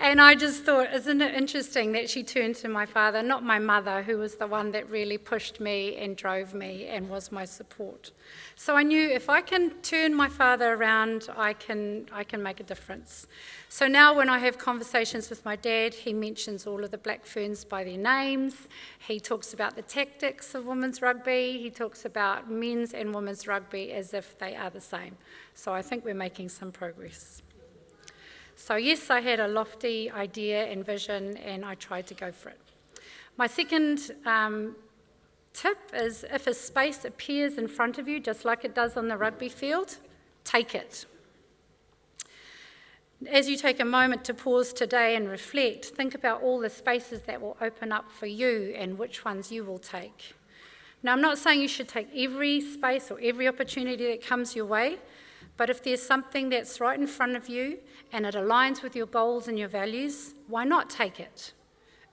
And I just thought, isn't it interesting that she turned to my father, not my mother, who was the one that really pushed me and drove me and was my support. So I knew if I can turn my father around, I can make a difference. So now when I have conversations with my dad, he mentions all of the Black Ferns by their names. He talks about the tactics of women's rugby. He talks about men's and women's rugby as if they are the same. So I think we're making some progress. So yes, I had a lofty idea and vision, and I tried to go for it. My second tip is if a space appears in front of you, just like it does on the rugby field, take it. As you take a moment to pause today and reflect, think about all the spaces that will open up for you and which ones you will take. Now, I'm not saying you should take every space or every opportunity that comes your way, but if there's something that's right in front of you and it aligns with your goals and your values, why not take it?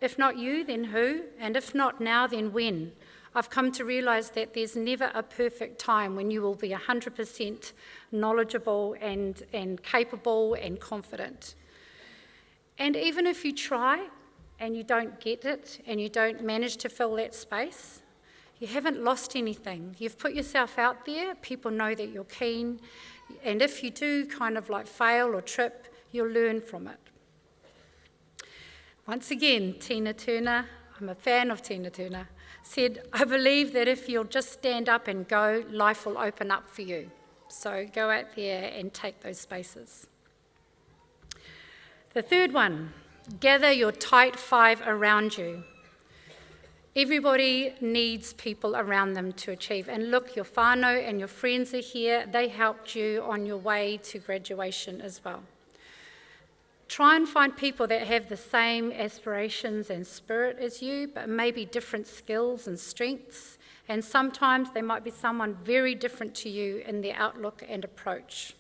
If not you, then who? And if not now, then when? I've come to realise that there's never a perfect time when you will be 100% knowledgeable and capable and confident. And even if you try and you don't get it and you don't manage to fill that space, you haven't lost anything. You've put yourself out there, people know that you're keen, and if you do kind of like fail or trip, you'll learn from it. Once again, Tina Turner, I'm a fan of Tina Turner, said, I believe that if you'll just stand up and go, life will open up for you. So go out there and take those spaces. The third one, gather your tight five around you. Everybody needs people around them to achieve. And look, your whānau and your friends are here. They helped you on your way to graduation as well. Try and find people that have the same aspirations and spirit as you, but maybe different skills and strengths. And sometimes they might be someone very different to you in their outlook and approach.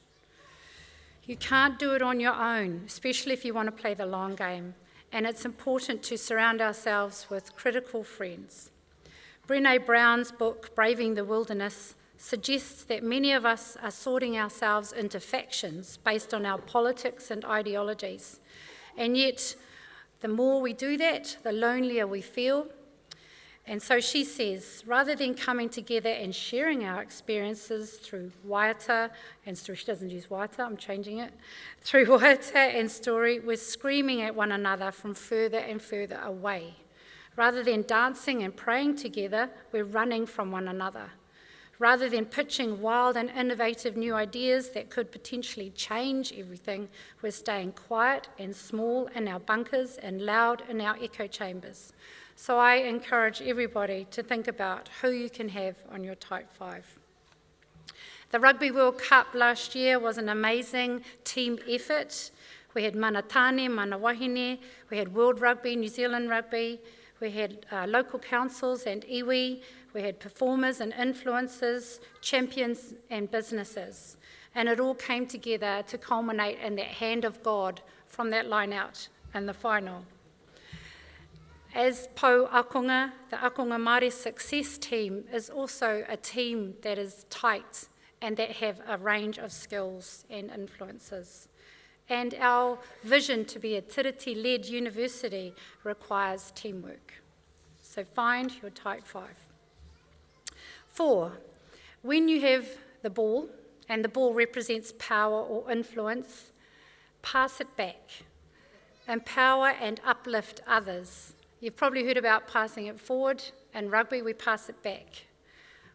You can't do it on your own, especially if you want to play the long game. And it's important to surround ourselves with critical friends. Brené Brown's book, Braving the Wilderness, suggests that many of us are sorting ourselves into factions based on our politics and ideologies. And yet, the more we do that, the lonelier we feel. And so she says, rather than coming together and sharing our experiences through waiata, and she doesn't use waiata, I'm changing it, through waiata and story, we're screaming at one another from further and further away. Rather than dancing and praying together, we're running from one another. Rather than pitching wild and innovative new ideas that could potentially change everything, we're staying quiet and small in our bunkers and loud in our echo chambers. So I encourage everybody to think about who you can have on your tight five. The Rugby World Cup last year was an amazing team effort. We had mana tāne, mana wahine, we had World Rugby, New Zealand Rugby, we had local councils and iwi, we had performers and influencers, champions and businesses. And it all came together to culminate in that hand of God from that line out in the final. As Pou Akonga, the Akonga Māori Success Team is also a team that is tight and that have a range of skills and influences. And our vision to be a tiriti-led university requires teamwork. So find your tight five. 4, when you have the ball, and the ball represents power or influence, pass it back. Empower and uplift others. You've probably heard about passing it forward. In rugby, we pass it back.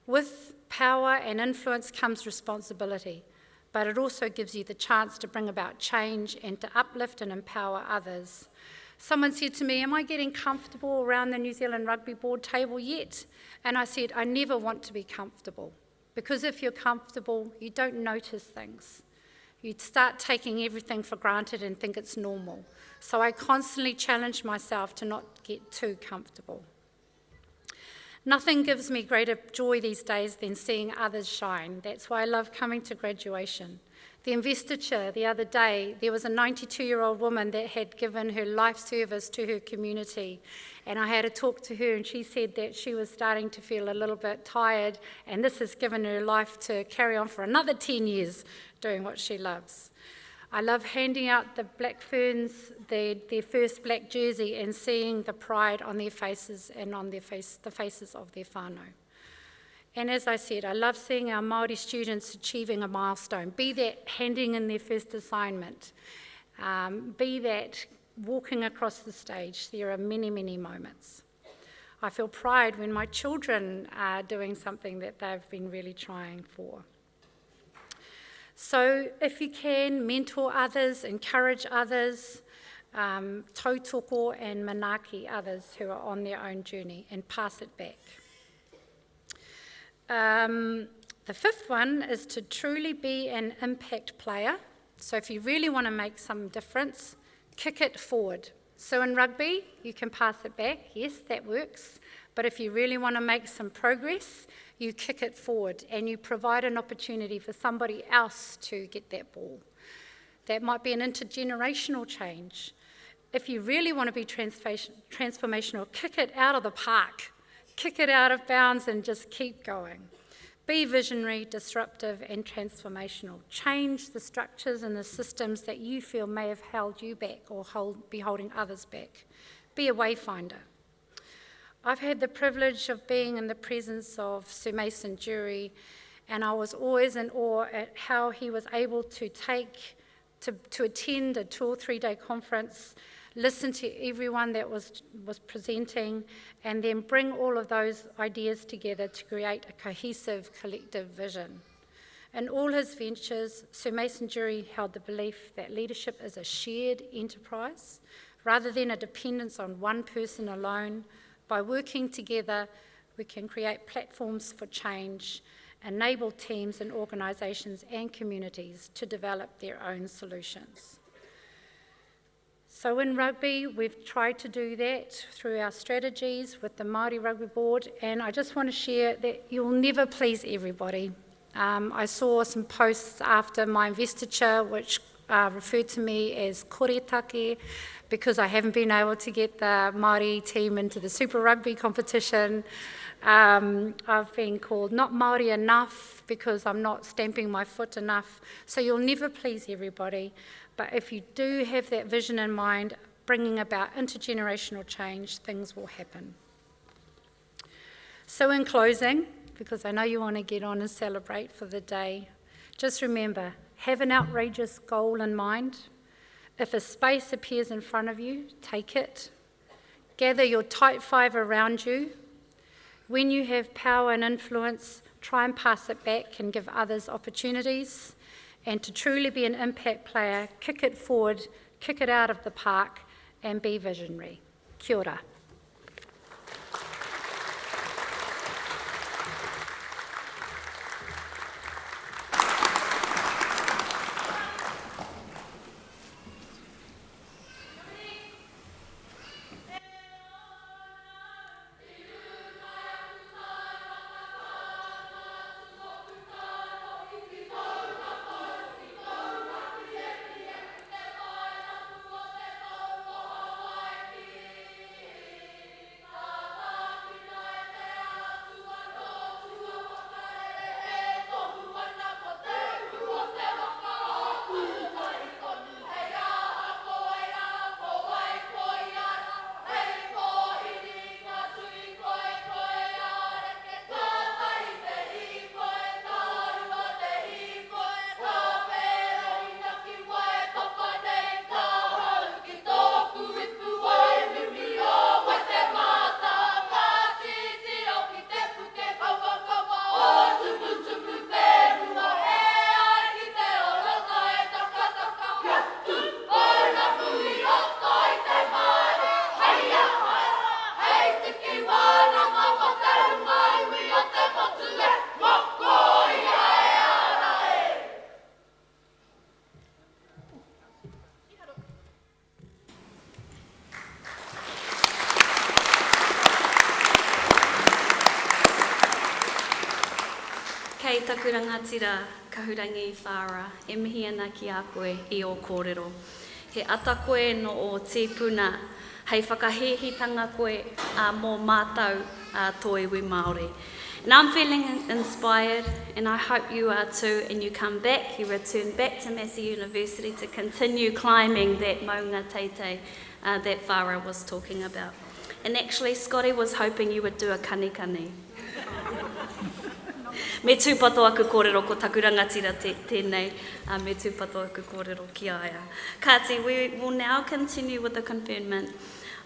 With power and influence comes responsibility, but it also gives you the chance to bring about change and to uplift and empower others. Someone said to me, am I getting comfortable around the New Zealand Rugby Board table yet? And I said, I never want to be comfortable, because if you're comfortable, you don't notice things. You start taking everything for granted and think it's normal. So I constantly challenge myself to not get too comfortable. Nothing gives me greater joy these days than seeing others shine. That's why I love coming to graduation. The investiture the other day, there was a 92-year-old woman that had given her life service to her community. And I had a talk to her, and she said that she was starting to feel a little bit tired, and this has given her life to carry on for another 10 years doing what she loves. I love handing out the Black Ferns, their first black jersey, and seeing the pride on their faces and on the faces of their whānau. And as I said, I love seeing our Māori students achieving a milestone, be that handing in their first assignment, be that walking across the stage. There are many, many moments. I feel pride when my children are doing something that they've been really trying for. So if you can, mentor others, encourage others, tautoko and manaaki others who are on their own journey, and pass it back. The 5th one is to truly be an impact player So if you really want to make some difference, kick it forward. So in rugby, you can pass it back. Yes, that works. But if you really want to make some progress, you kick it forward and you provide an opportunity for somebody else to get that ball. That might be an intergenerational change. If you really want to be transformational, kick it out of the park. Kick it out of bounds and just keep going. Be visionary, disruptive, and transformational. Change the structures and the systems that you feel may have held you back or be holding others back. Be a wayfinder. I've had the privilege of being in the presence of Sir Mason Jury, and I was always in awe at how he was able to attend a 2 or 3 day conference, listen to everyone that was presenting, and then bring all of those ideas together to create a cohesive, collective vision. In all his ventures, Sir Mason Jury held the belief that leadership is a shared enterprise, rather than a dependence on one person alone. By working together, we can create platforms for change, enable teams and organisations and communities to develop their own solutions. So in rugby, we've tried to do that through our strategies with the Māori Rugby Board, and I just want to share that you'll never please everybody. I saw some posts after my investiture which referred to me as koretake because I haven't been able to get the Māori team into the Super Rugby competition. I've been called not Māori enough because I'm not stamping my foot enough. So you'll never please everybody. But if you do have that vision in mind, bringing about intergenerational change, things will happen. So in closing, because I know you want to get on and celebrate for the day, just remember, have an outrageous goal in mind. If a space appears in front of you, take it. Gather your tight five around you. When you have power and influence, try and pass it back and give others opportunities. And to truly be an impact player, kick it forward, kick it out of the park, and be visionary. Kia ora. Kei taku rangatira, kahurangi whāra, e mihi ana ki a koe I o kōrero. He ata koe no o tīpuna, hei whakahehitanga koe mō mātau tō iwi Māori. And I'm feeling inspired, and I hope you are too, and you come back, you return back to Massey University to continue climbing that maunga teitei that Whāra was talking about. And actually, Scotty was hoping you would do a kanikani. Me tūpato aku kōrero ko taku rangatira tēnei, me tūpato aku kōrero ki aia. Kāti, we will now continue with the conferment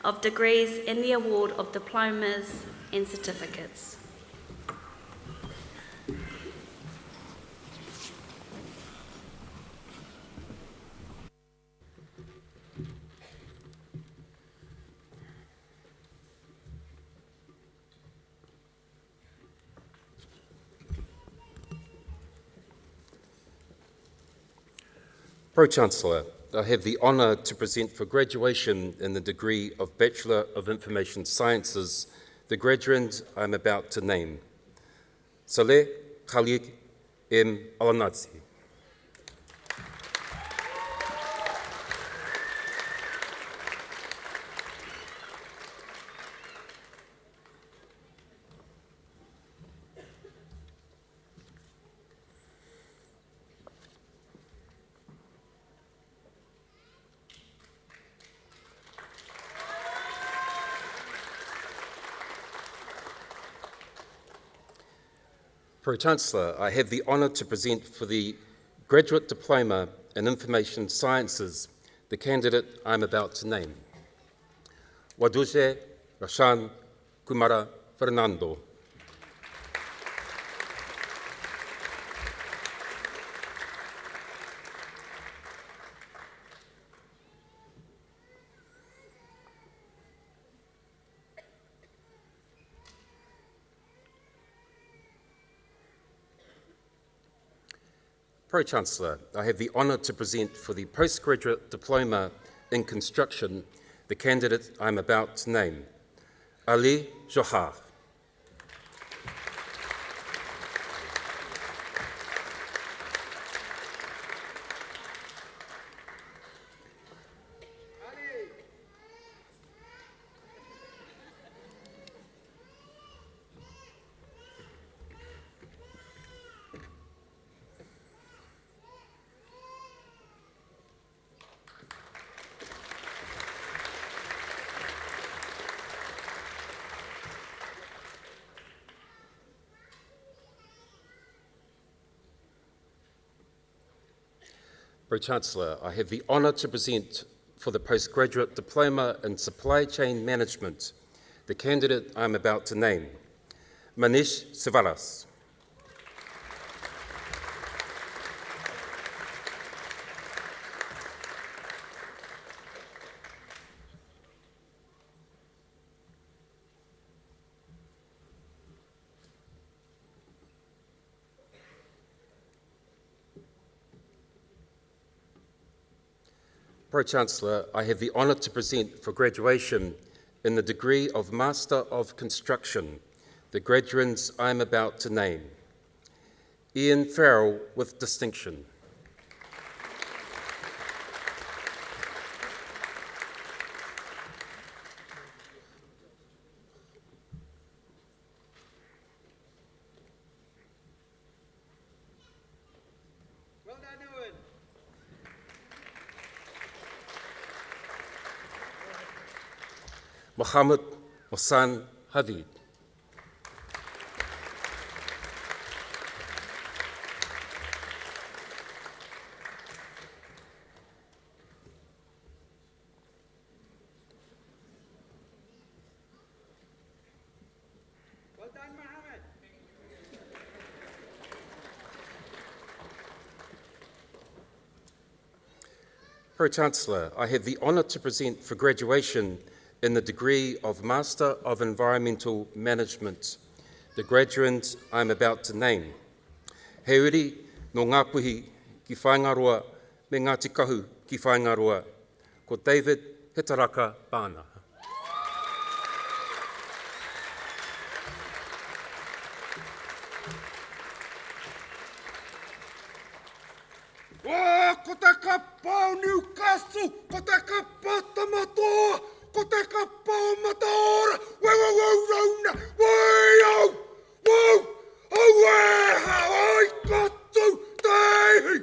of degrees and the award of diplomas and certificates. Pro-Chancellor, I have the honour to present for graduation in the degree of Bachelor of Information Sciences the graduand I am about to name. Saleh Khalid M. Al-Nazi. Pro-Chancellor, I have the honour to present for the Graduate Diploma in Information Sciences the candidate I am about to name. Waduje Rashan Kumara Fernando. Pro-Chancellor, I have the honour to present for the Postgraduate Diploma in Construction the candidate I am about to name, Ali Johar. Pro-Chancellor, I have the honour to present for the Postgraduate Diploma in Supply Chain Management the candidate I am about to name, Manish Sivaras. Pro-Chancellor, I have the honour to present for graduation in the degree of Master of Construction the graduands I am about to name. Ian Farrell with distinction. Mohammed Hassan Havid. Well done, Mohammed. Pro-Chancellor, I have the honour to present for graduation in the degree of Master of Environmental Management the graduand I am about to name. He uri no ngā puhi ki whaingaroa me ngā tikahu ki whaingaroa, ko David Hitaraka Pāna. Wā, ko te kapau Newcastle, ko te kapau Tamatoa, ko te kapau Mataora, rauna, au, ai katu tehi,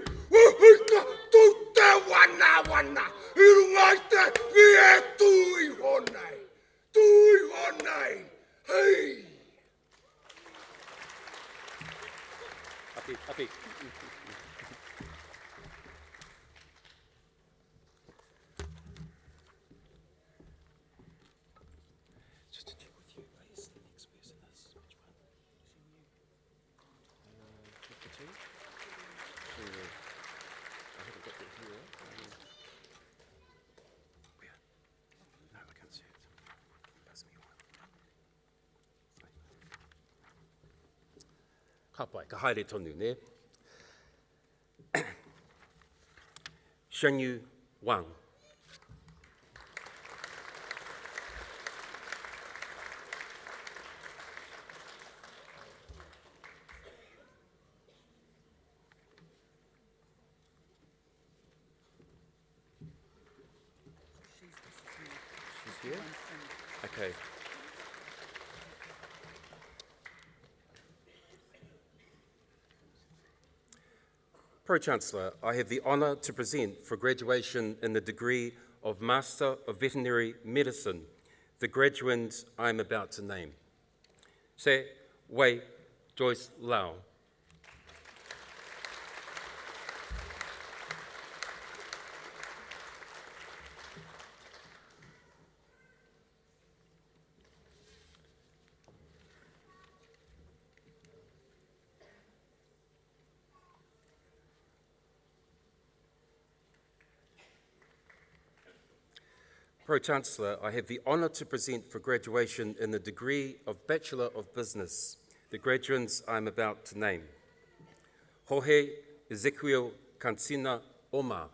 katu te wana, irungai te tui honei, hei. Api. Ka pai, ka haere tonu, ne? Shanyu Wang. She's here? Okay. Pro-Chancellor, I have the honour to present for graduation in the degree of Master of Veterinary Medicine the graduands I am about to name. Se Wei Joyce Lau. Pro-Chancellor, I have the honour to present for graduation in the degree of Bachelor of Business the graduands I am about to name. Jorge Ezequiel Cancina Omar.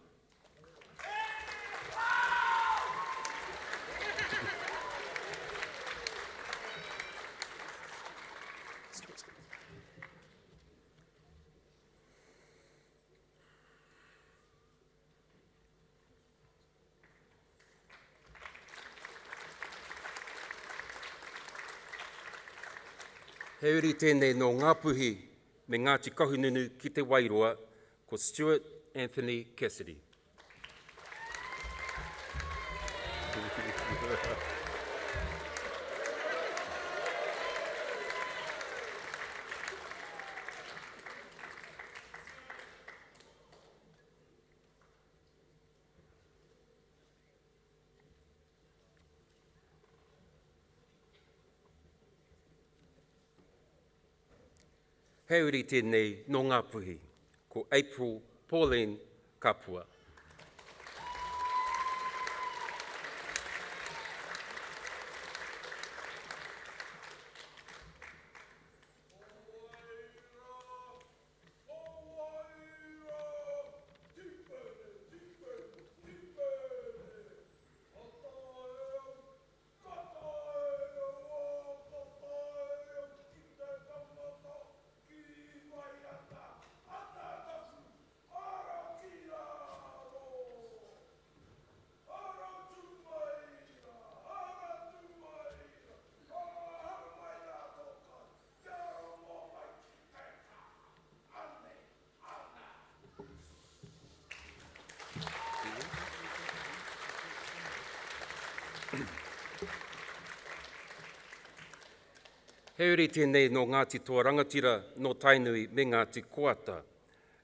He uri tēnei no Ngāpuhi me Ngāti Kahununu ki te Wairoa, ko Stuart Anthony Cassidy. He uri tēnei no Ngāpuhi, ko April Pauline Kapua. He uri tēnei no Ngāti Toa Rangatira no Tainui me Ngāti Koata,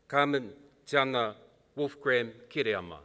Carmen Tiana Wolfgram Kereama.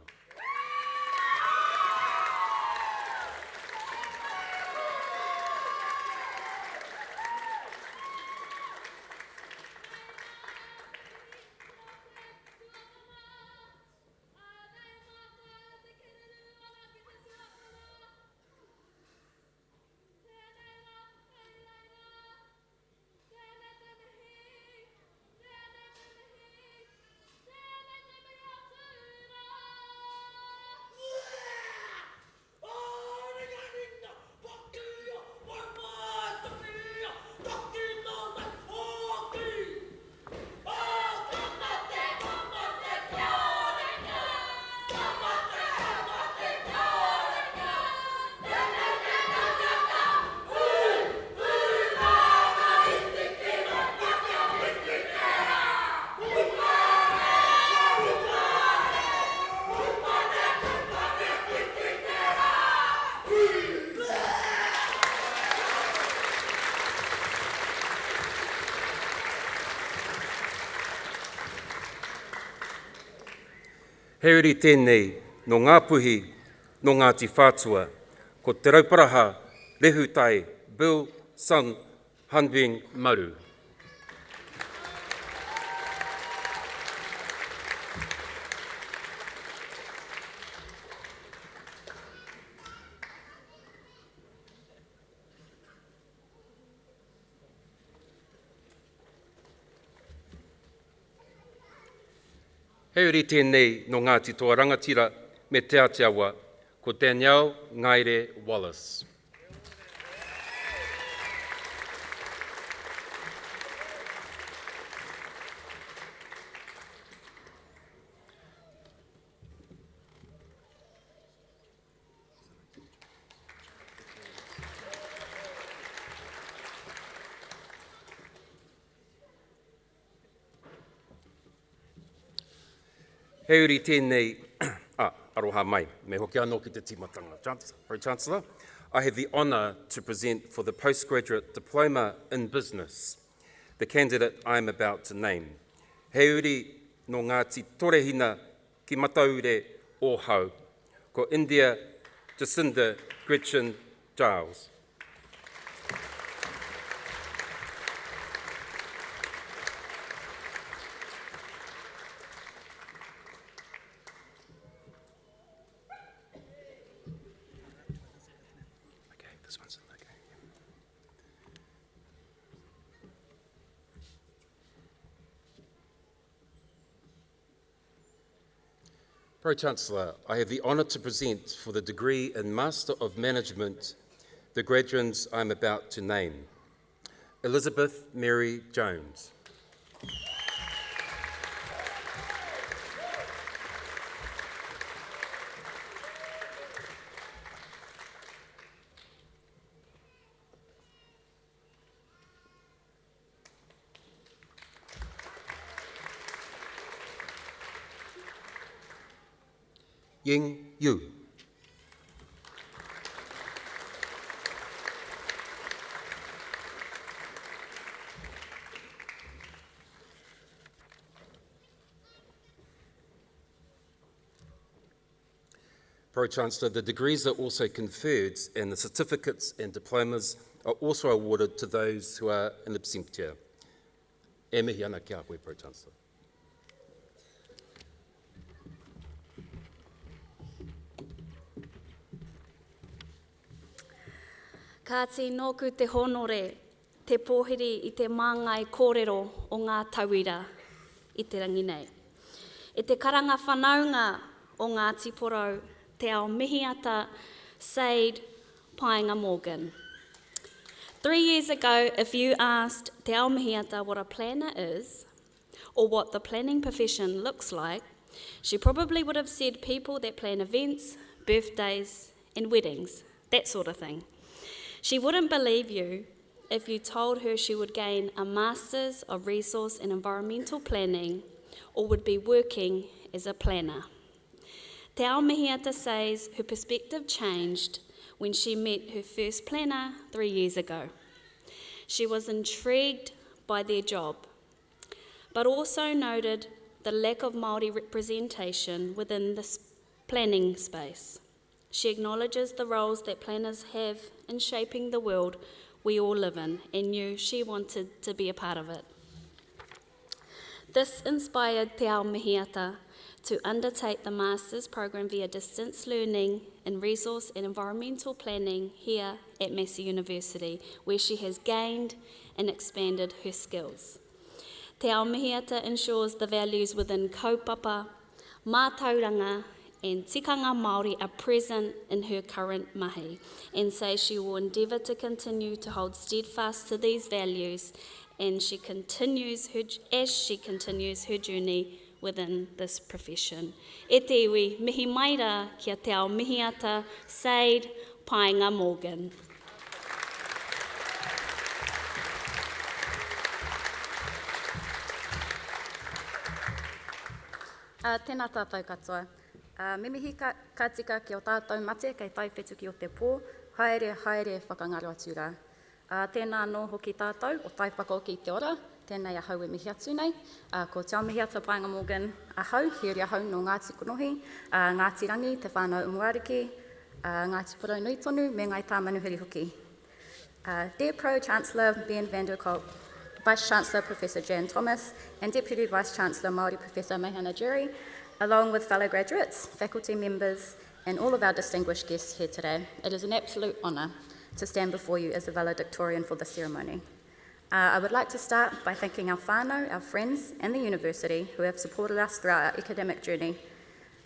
He uri tēnei no Ngāpuhi no Ngāti Whātua, ko te rauparaha Rehutai Bill Sun Hanbing Maru. Heuri tēnei no Ngāti toa rangatira me te Aotearoa, ko Danielle Ngaire Wallace. Heuri tēnei, aroha mai, me hoki anō ki te timatanga. Pro-Chancellor, I have the honour to present for the Postgraduate Diploma in Business the candidate I am about to name. Heuri no Ngāti Torehina ki Mataure o Hau, ko India Jacinda Gretchen Giles. Pro-Chancellor, I have the honour to present for the degree in Master of Management the graduates I am about to name. Elizabeth Mary Jones. Ying Yu. Pro-Chancellor, the degrees are also conferred and the certificates and diplomas are also awarded to those who are in absentia. E mihi ana ki a koe, Pro-Chancellor. Ka te nōku te honore, te pōhiri i te māngai kōrero o ngā tauira i te rangi nei. E te karanga whanaunga o ngā tiporau, te ao mihiata Sade Painga Morgan. 3 years ago, if you asked te ao mihiata what a planner is, or what the planning profession looks like, she probably would have said people that plan events, birthdays, and weddings, that sort of thing. She wouldn't believe you if you told her she would gain a Masters of Resource and Environmental Planning or would be working as a planner. Te ao mihiata says her perspective changed when she met her first planner 3 years ago. She was intrigued by their job, but also noted the lack of Māori representation within this planning space. She acknowledges the roles that planners have in shaping the world we all live in and knew she wanted to be a part of it. This inspired Te Ao Mihiata to undertake the Master's program via distance learning in Resource and Environmental Planning here at Massey University, where she has gained and expanded her skills. Te Ao Mihiata ensures the values within kaupapa, mātauranga, and tikanga Māori are present in her current mahi, and says she will endeavour to continue to hold steadfast to these values as she continues her journey within this profession. E te iwi, mihi maira kia Te Ao Mihiata Sade Painga Morgan. Tēnā tātou katoa. Me mihi ka tika ki o tātou mate kei tai whetu ki o te pō, haere whakangaro atu rā. Tēnā anō hoki tātou o tai whako ki te ora, tēnei ahau e mihi atu nei. Ko Te Ao Mihiata Painga Morgan ahau, here ahau no Ngāti Konohi, Ngāti Rangi, te whānau Umuariki, Ngāti Porou Nui Tonu, me ngai tā manuhiri hoki. Dear Pro-Chancellor Ben van der Kolk, Vice-Chancellor Professor Jan Thomas, and Deputy Vice-Chancellor Māori Professor Meihana Jerry, along with fellow graduates, faculty members, and all of our distinguished guests here today, it is an absolute honour to stand before you as a valedictorian for the ceremony. I would like to start by thanking our whānau, our friends, and the university who have supported us throughout our academic journey.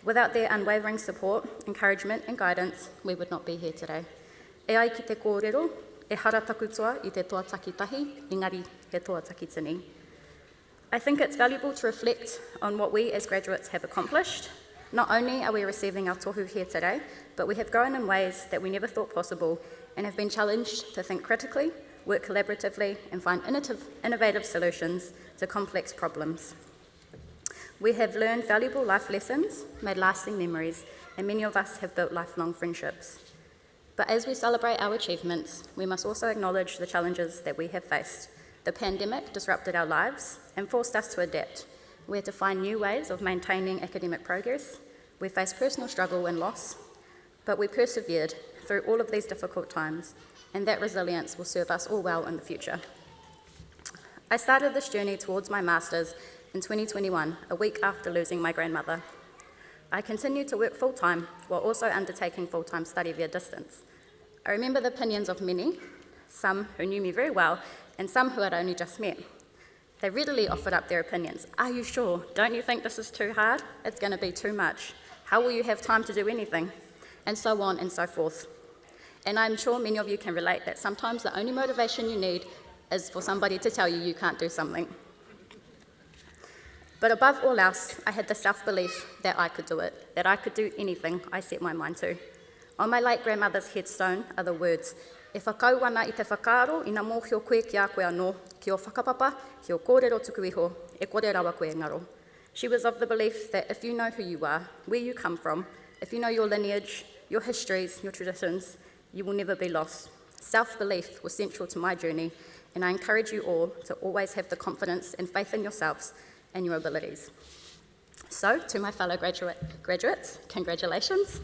Without their unwavering support, encouragement, and guidance, we would not be here today. E ai ki te kōrero, e hara takutoa I te toa takitahi, engari he toa takitini. I think it's valuable to reflect on what we as graduates have accomplished. Not only are we receiving our tohu here today, but we have grown in ways that we never thought possible and have been challenged to think critically, work collaboratively, and find innovative solutions to complex problems. We have learned valuable life lessons, made lasting memories, and many of us have built lifelong friendships. But as we celebrate our achievements, we must also acknowledge the challenges that we have faced. The pandemic disrupted our lives and forced us to adapt. We had to find new ways of maintaining academic progress. We faced personal struggle and loss, but we persevered through all of these difficult times, and that resilience will serve us all well in the future. I started this journey towards my master's in 2021, a week after losing my grandmother. I continued to work full-time while also undertaking full-time study via distance. I remember the opinions of many, some who knew me very well, and some who I'd only just met. They readily offered up their opinions. Are you sure? Don't you think this is too hard? It's going to be too much. How will you have time to do anything? And so on and so forth. And I'm sure many of you can relate that sometimes the only motivation you need is for somebody to tell you you can't do something. But above all else, I had the self-belief that I could do it, that I could do anything I set my mind to. On my late grandmother's headstone are the words, "E whakauana I te whakaaro, ina mōhio koe ki a koe anō, ki o whakapapa, ki o kōrero tuku iho, e kore rawa koe ngaro." She was of the belief that if you know who you are, where you come from, if you know your lineage, your histories, your traditions, you will never be lost. Self-belief was central to my journey, and I encourage you all to always have the confidence and faith in yourselves and your abilities. So, to my fellow graduates, congratulations.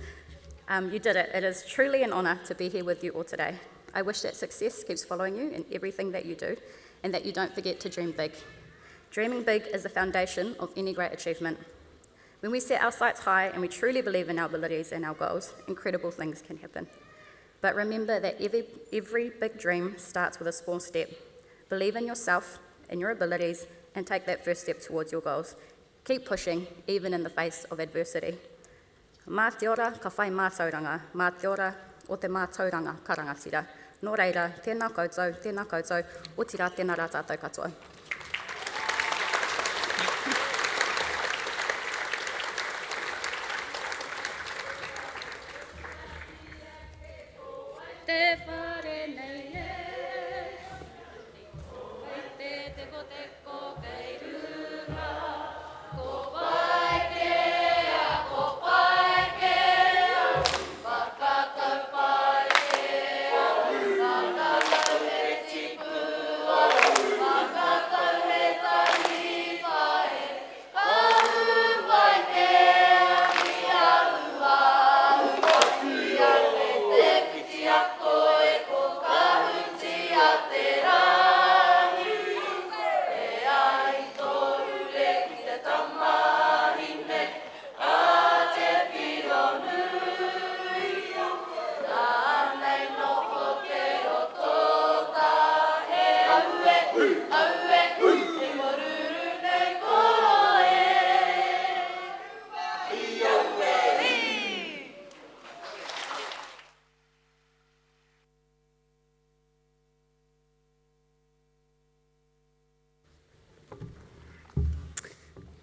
You did it. It is truly an honour to be here with you all today. I wish that success keeps following you in everything that you do, and that you don't forget to dream big. Dreaming big is the foundation of any great achievement. When we set our sights high and we truly believe in our abilities and our goals, incredible things can happen. But remember that every big dream starts with a small step. Believe in yourself and your abilities and take that first step towards your goals. Keep pushing, even in the face of adversity. Mā te ora, ka whai mātauranga. Mā te ora o te mātauranga ka rangatira. Nō reira, tēnā koutou, o tira tēnā rā tātou katoa.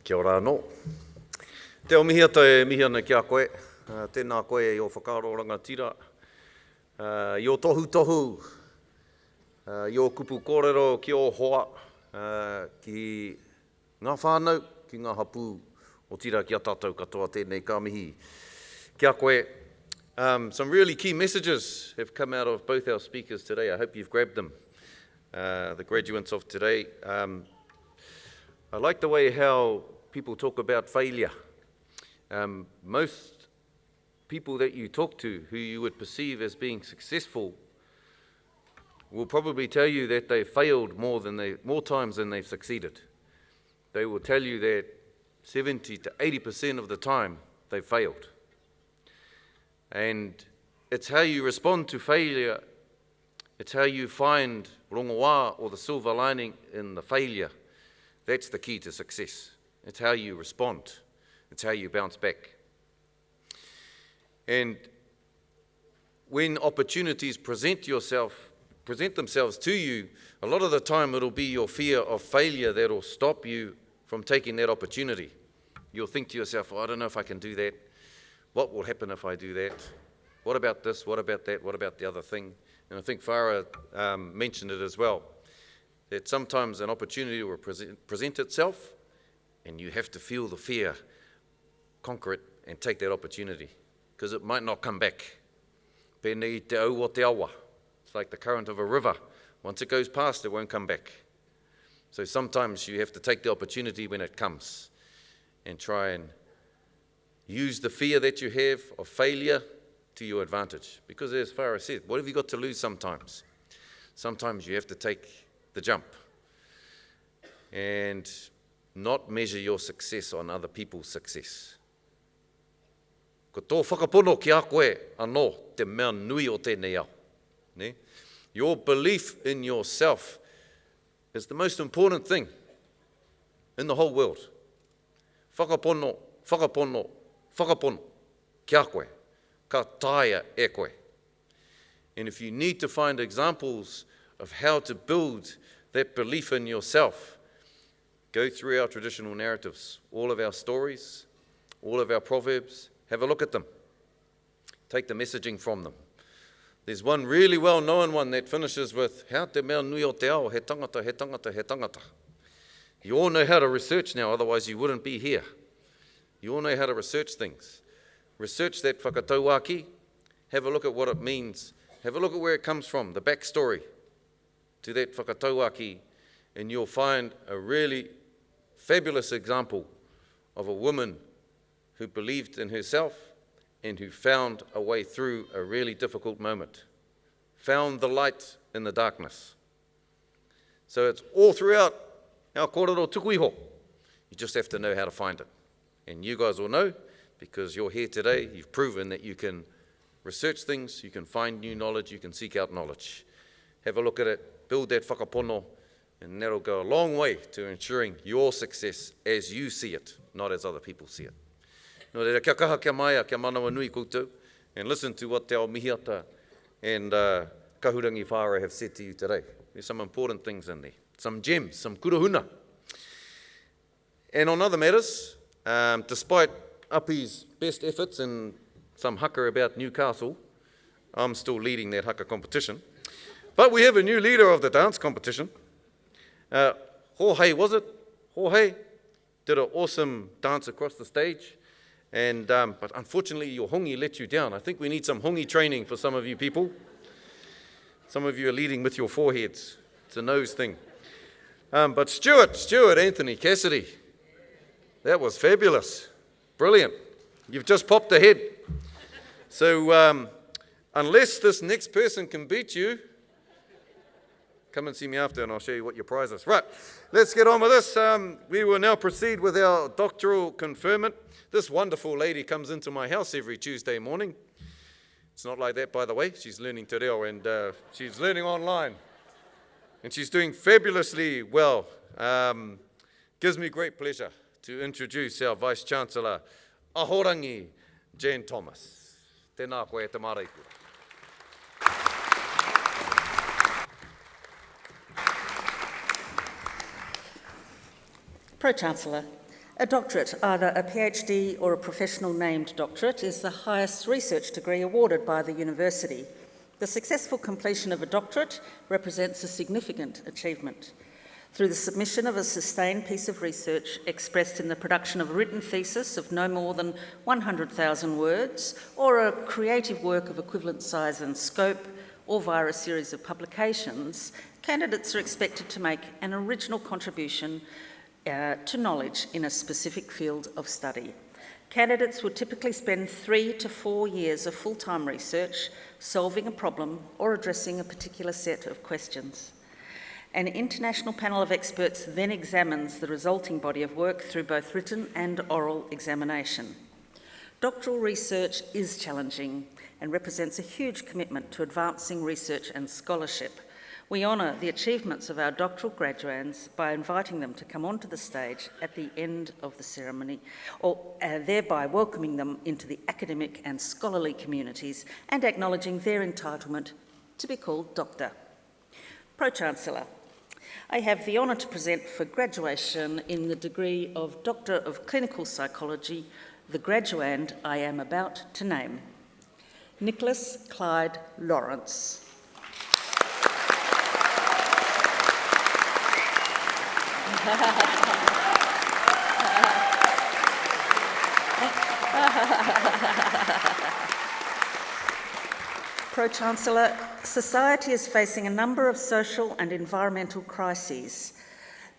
Kia ora anō. Te o mihi ata e mihi ana ki a koe. Tēnā koe i o whakaaro rangatira. I o tohu, i o kupu kōrero, ki o hoa, ki ngā whānau, ki ngā hapū, o tira ki a tātou katoa tēnei ka mihi. Kia koe. Some really key messages have come out of both our speakers today. I hope you've grabbed them, the graduates of today. I like the way how people talk about failure. Most people that you talk to who you would perceive as being successful will probably tell you that they failed more times than they've succeeded. They will tell you that 70 to 80% of the time they failed. And it's how you respond to failure, it's how you find rongoā or the silver lining in the failure, that's the key to success. It's how you respond. It's how you bounce back. And when opportunities present themselves to you, a lot of the time it'll be your fear of failure that'll stop you from taking that opportunity. You'll think to yourself, I don't know if I can do that. What will happen if I do that? What about this? What about that? What about the other thing? And I think Farah mentioned it as well, that sometimes an opportunity will present itself and you have to feel the fear, conquer it, and take that opportunity, because it might not come back. Pēnei te au o te awa. It's like the current of a river. Once it goes past, it won't come back. So sometimes you have to take the opportunity when it comes and try and use the fear that you have of failure to your advantage. Because as Farah said, what have you got to lose sometimes? Sometimes you have to take the jump and not measure your success on other people's success. Ko tō whakapono ki a koe anō te mea nui o tēnei au. Ne? Your belief in yourself is the most important thing in the whole world. Whakapono, whakapono, whakapono ki a koe, ka taia e koe. And if you need to find examples of how to build that belief in yourself, go through our traditional narratives, all of our stories, all of our proverbs, have a look at them. Take the messaging from them. There's one really well-known one that finishes with, "Hea te mea nui o te ao, he tangata, he tangata, he tangata." You all know how to research now, otherwise you wouldn't be here. You all know how to research things. Research that whakatauaki, have a look at what it means, have a look at where it comes from, the backstory to that whakatauaki, and you'll find a really fabulous example of a woman who believed in herself and who found a way through a really difficult moment, found the light in the darkness. So it's all throughout our kōrero tukuiho. You just have to know how to find it. And you guys will know, because you're here today, you've proven that you can research things, you can find new knowledge, you can seek out knowledge. Have a look at it, build that whakapono, and that'll go a long way to ensuring your success as you see it, not as other people see it. No reira, kia kaha, kia maia, kia manawa nui koutou, and listen to what te ao mihiata and Kahurangi Whāra have said to you today. There's some important things in there, some gems, some kurahuna. And on other matters, despite Api's best efforts and some haka about Newcastle, I'm still leading that haka competition. But we have a new leader of the dance competition. Jorge, was it? Jorge did an awesome dance across the stage. And, but unfortunately, your hongi let you down. I think we need some hongi training for some of you people. Some of you are leading with your foreheads. It's a nose thing. But Stuart Anthony Cassidy, that was fabulous. Brilliant. You've just popped ahead. So unless this next person can beat you, come and see me after and I'll show you what your prize is. Right, let's get on with this. We will now proceed with our doctoral conferment. This wonderful lady comes into my house every Tuesday morning. It's not like that, by the way. She's learning te reo and she's learning online. And she's doing fabulously well. Gives me great pleasure to introduce our Vice-Chancellor, Ahorangi Jane Thomas. Tēnā koe te maraipura. Pro-Chancellor, a doctorate, either a PhD or a professional named doctorate, is the highest research degree awarded by the university. The successful completion of a doctorate represents a significant achievement. Through the submission of a sustained piece of research expressed in the production of a written thesis of no more than 100,000 words, or a creative work of equivalent size and scope, or via a series of publications, candidates are expected to make an original contribution to knowledge in a specific field of study. Candidates would typically spend 3 to 4 years of full-time research solving a problem or addressing a particular set of questions. An international panel of experts then examines the resulting body of work through both written and oral examination. Doctoral research is challenging and represents a huge commitment to advancing research and scholarship. We honour the achievements of our doctoral graduands by inviting them to come onto the stage at the end of the ceremony, or thereby welcoming them into the academic and scholarly communities and acknowledging their entitlement to be called Doctor. Pro-Chancellor, I have the honour to present for graduation in the degree of Doctor of Clinical Psychology the graduand I am about to name, Nicholas Clyde Lawrence. Pro-Chancellor, society is facing a number of social and environmental crises.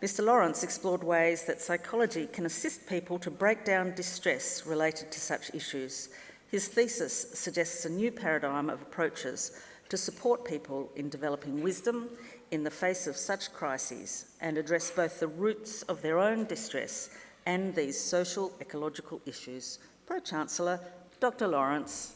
Mr. Lawrence explored ways that psychology can assist people to break down distress related to such issues. His thesis suggests a new paradigm of approaches to support people in developing wisdom in the face of such crises and address both the roots of their own distress and these social ecological issues. Pro-Chancellor, Dr. Lawrence.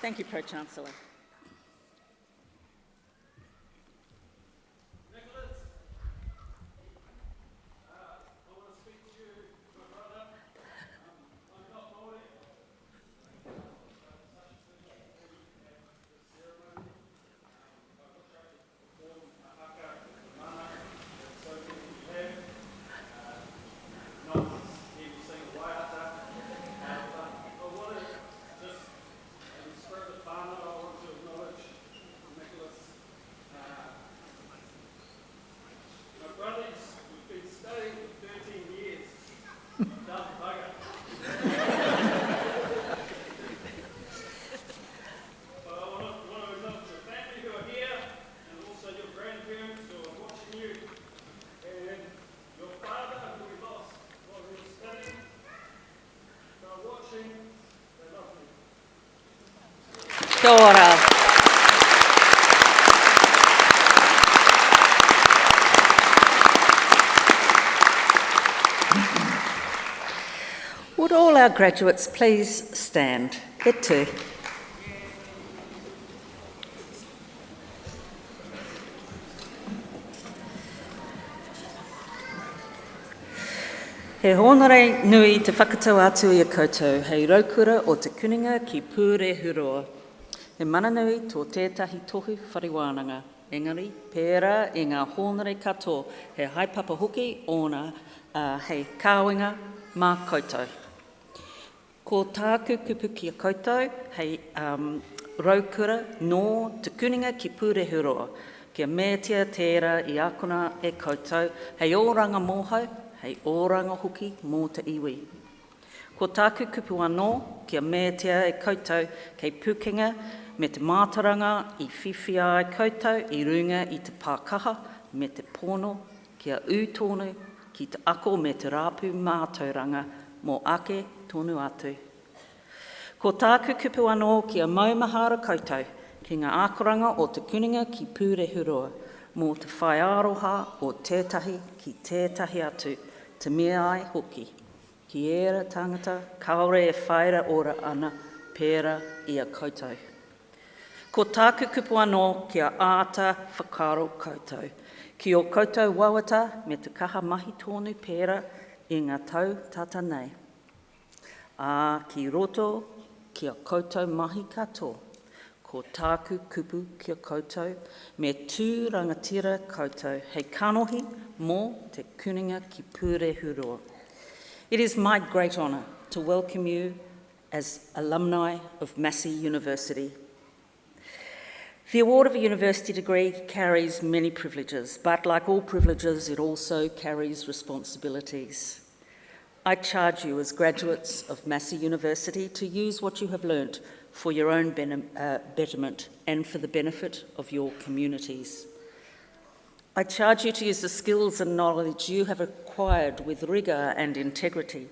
Thank you, Pro-Chancellor. Kia ora. Would all our graduates please stand? Get to. He honore nui te whakatau atu i a koutou, hei raukura o te kuninga ki pūre huroa. He mana nui tō tētahi tohu whariwānanga. Engari, pērā i ngā honore katoa, he haipapa hoki ona hei kāwenga mā koutou. Ko tāku kupu ki a koutou, hei raukura nō te kuninga ki pūre huroa. Kia mētia tērā i akona e koutou, hei ōranga mōhau, hei ōranga hoki mō te iwi. Ko tāku kupu anō, kia mētia e koutou, kei pukinga, me te mātaranga i whiwhia ai koutou, i runga i te pākaha, me te pono, kia ūtonu, ki te ako me te rāpu mātauranga, mō ake tonu atu. Ko tāku kupu anō kia maumahara koutou, ki ngā akoranga o te kuninga ki pūre huroa, mō te whai aroha o tētahi ki tētahi atu, te mea ai hoki. Ki era tangata, kaore e whaira ora ana, pēra i a koutou. Ko tāku kupu anō kia āta whakaro koutou. Ki o koutou wauata me te kaha mahi tōnu pēra i ngā tau tata nei. Ki roto kia koutou mahi katoa. Ko tāku kupu kia koutou me tū rangatira koutou. Hei kanohi mō te kuninga ki pūre huroa. It is my great honour to welcome you as alumni of Massey University. The award of a university degree carries many privileges, but like all privileges, it also carries responsibilities. I charge you as graduates of Massey University to use what you have learnt for your own betterment and for the benefit of your communities. I charge you to use the skills and knowledge you have acquired with rigour and integrity,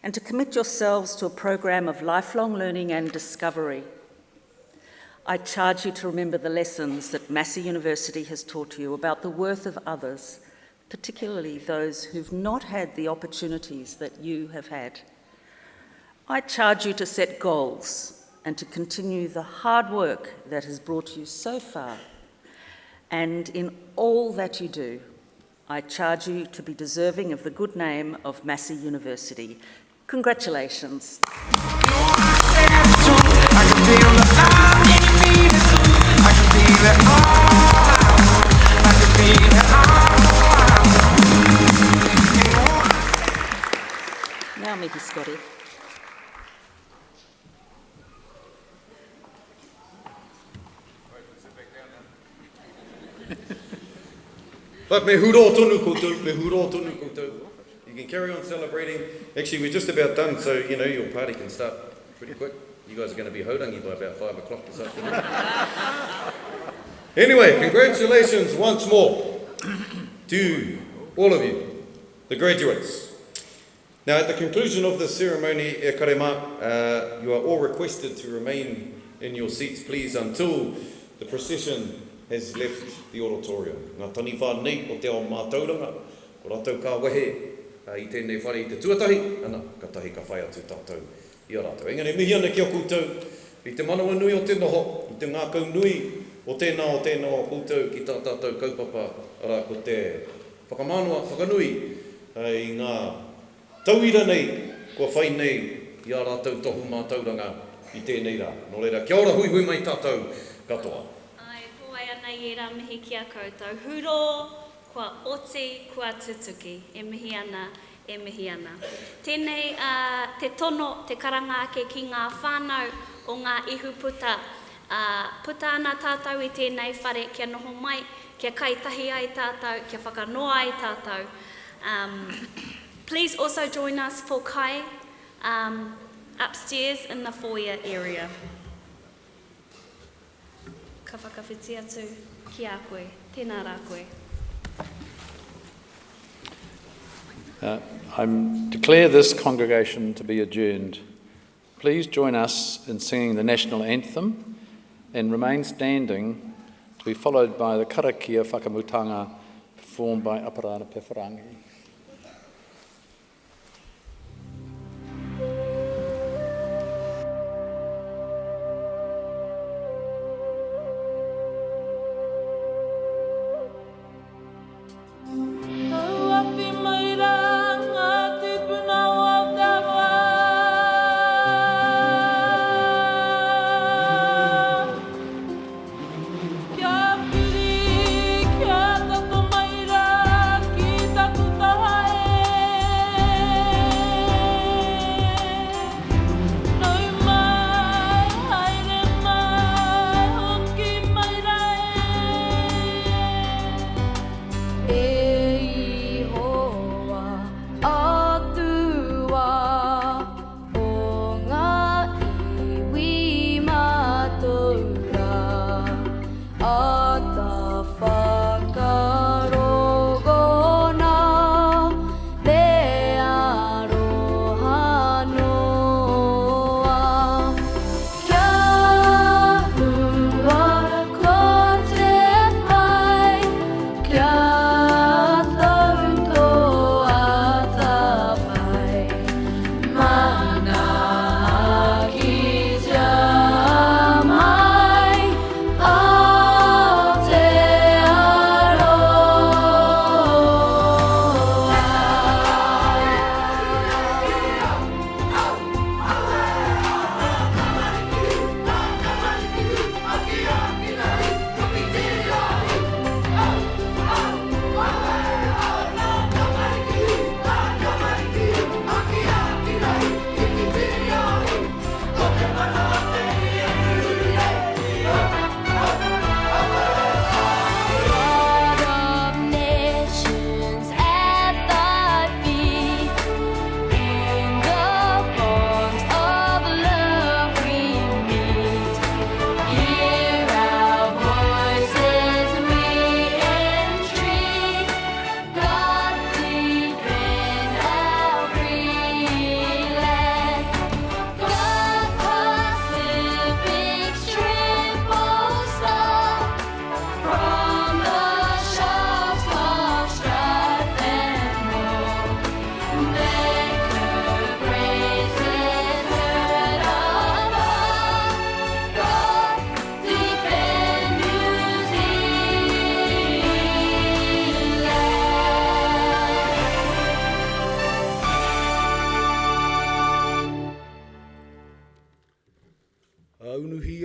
and to commit yourselves to a program of lifelong learning and discovery. I charge you to remember the lessons that Massey University has taught you about the worth of others, particularly those who've not had the opportunities that you have had. I charge you to set goals and to continue the hard work that has brought you so far. And in all that you do, I charge you to be deserving of the good name of Massey University. Congratulations. Now, Mihi Scotty. But me huro tonu koutou, me huro tonu koutou. You can carry on celebrating. Actually, we're just about done, so, you know, your party can start pretty quick. You guys are going to be haurangi by about 5 o'clock this afternoon. Anyway, congratulations once more to all of you, the graduates. Now, at the conclusion of this ceremony, e karema, you are all requested to remain in your seats, please, until the procession has left the auditorium. Ngā tani whānei o te ao mātauranga, ko rātou ka wehe I tēnei whare I te tuatahi, ana, ka tahi ka whai atu tātou I a rātou. Engari, mihi ana ki a koutou, I te manawa nui o te noho, I te ngākau nui o tēnā o koutou ki tā tātou kaupapa, ara ko te whakamanoa, whakanui, I ngā tauira nei, kua whai nei, I a rātou tohu mātauranga I tēnei rā. Nō reira, kia ora hui hui mai tātou katoa. I rā mihi ki a koutou. Huro, kua oti, kua tutuki. E mihi ana, e mihi ana. Tēnei te tono, te karanga ake ki ngā whānau o ngā ihu puta. Puta ana tātou I tēnei whare kia noho mai, kia kaitahi ai tātou, kia whakanoa ai tātou. Please also join us for kai upstairs in the foyer area. Ka whakawhiti atu ki a koe, tēnā rā koe. I declare this congregation to be adjourned. Please join us in singing the national anthem and remain standing to be followed by the karakia whakamutanga performed by Aparana Pewharangi. Kia piri, kia tato maira, ki taku taha.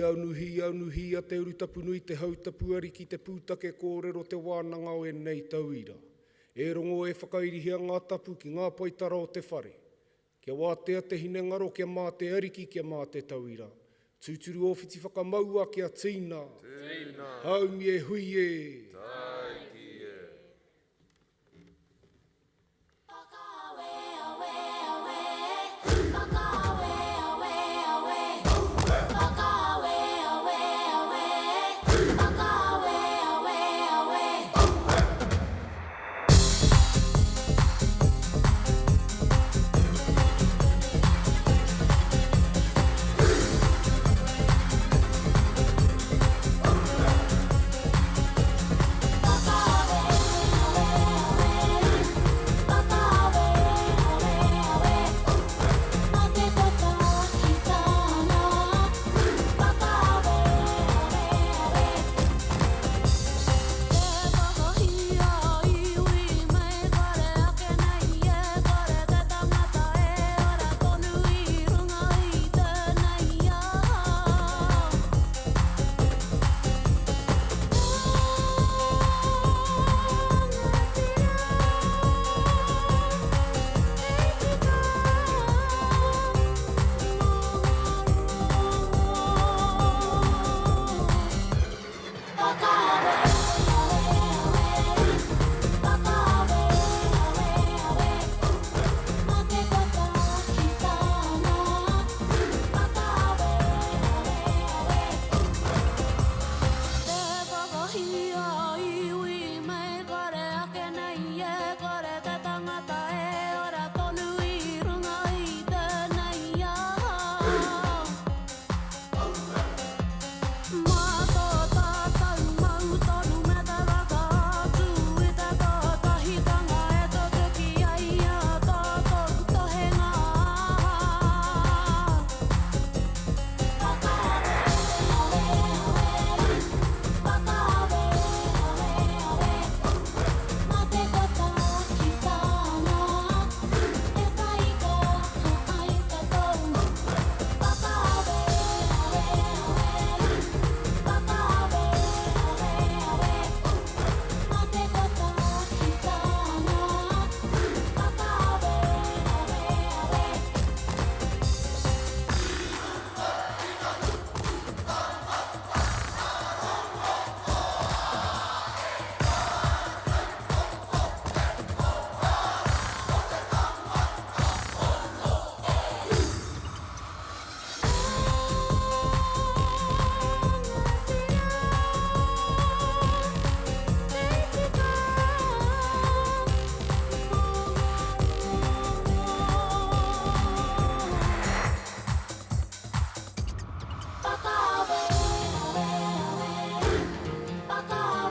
aunuhia te urutapu nui te hautapu ari ki te pūtake kōrero te wānanga o e nei tauira. E rongo e whakairihia ngā tapu ki ngā poitara o te whare. Kia wātea te hine ngaro, kia mā te ariki, kia mā te tauira. Tūturu ōwhiti whakamaua kia tīna. Tīna. Haumi e hui e. Taiki e. Whaka awe, awe, awe. Whaka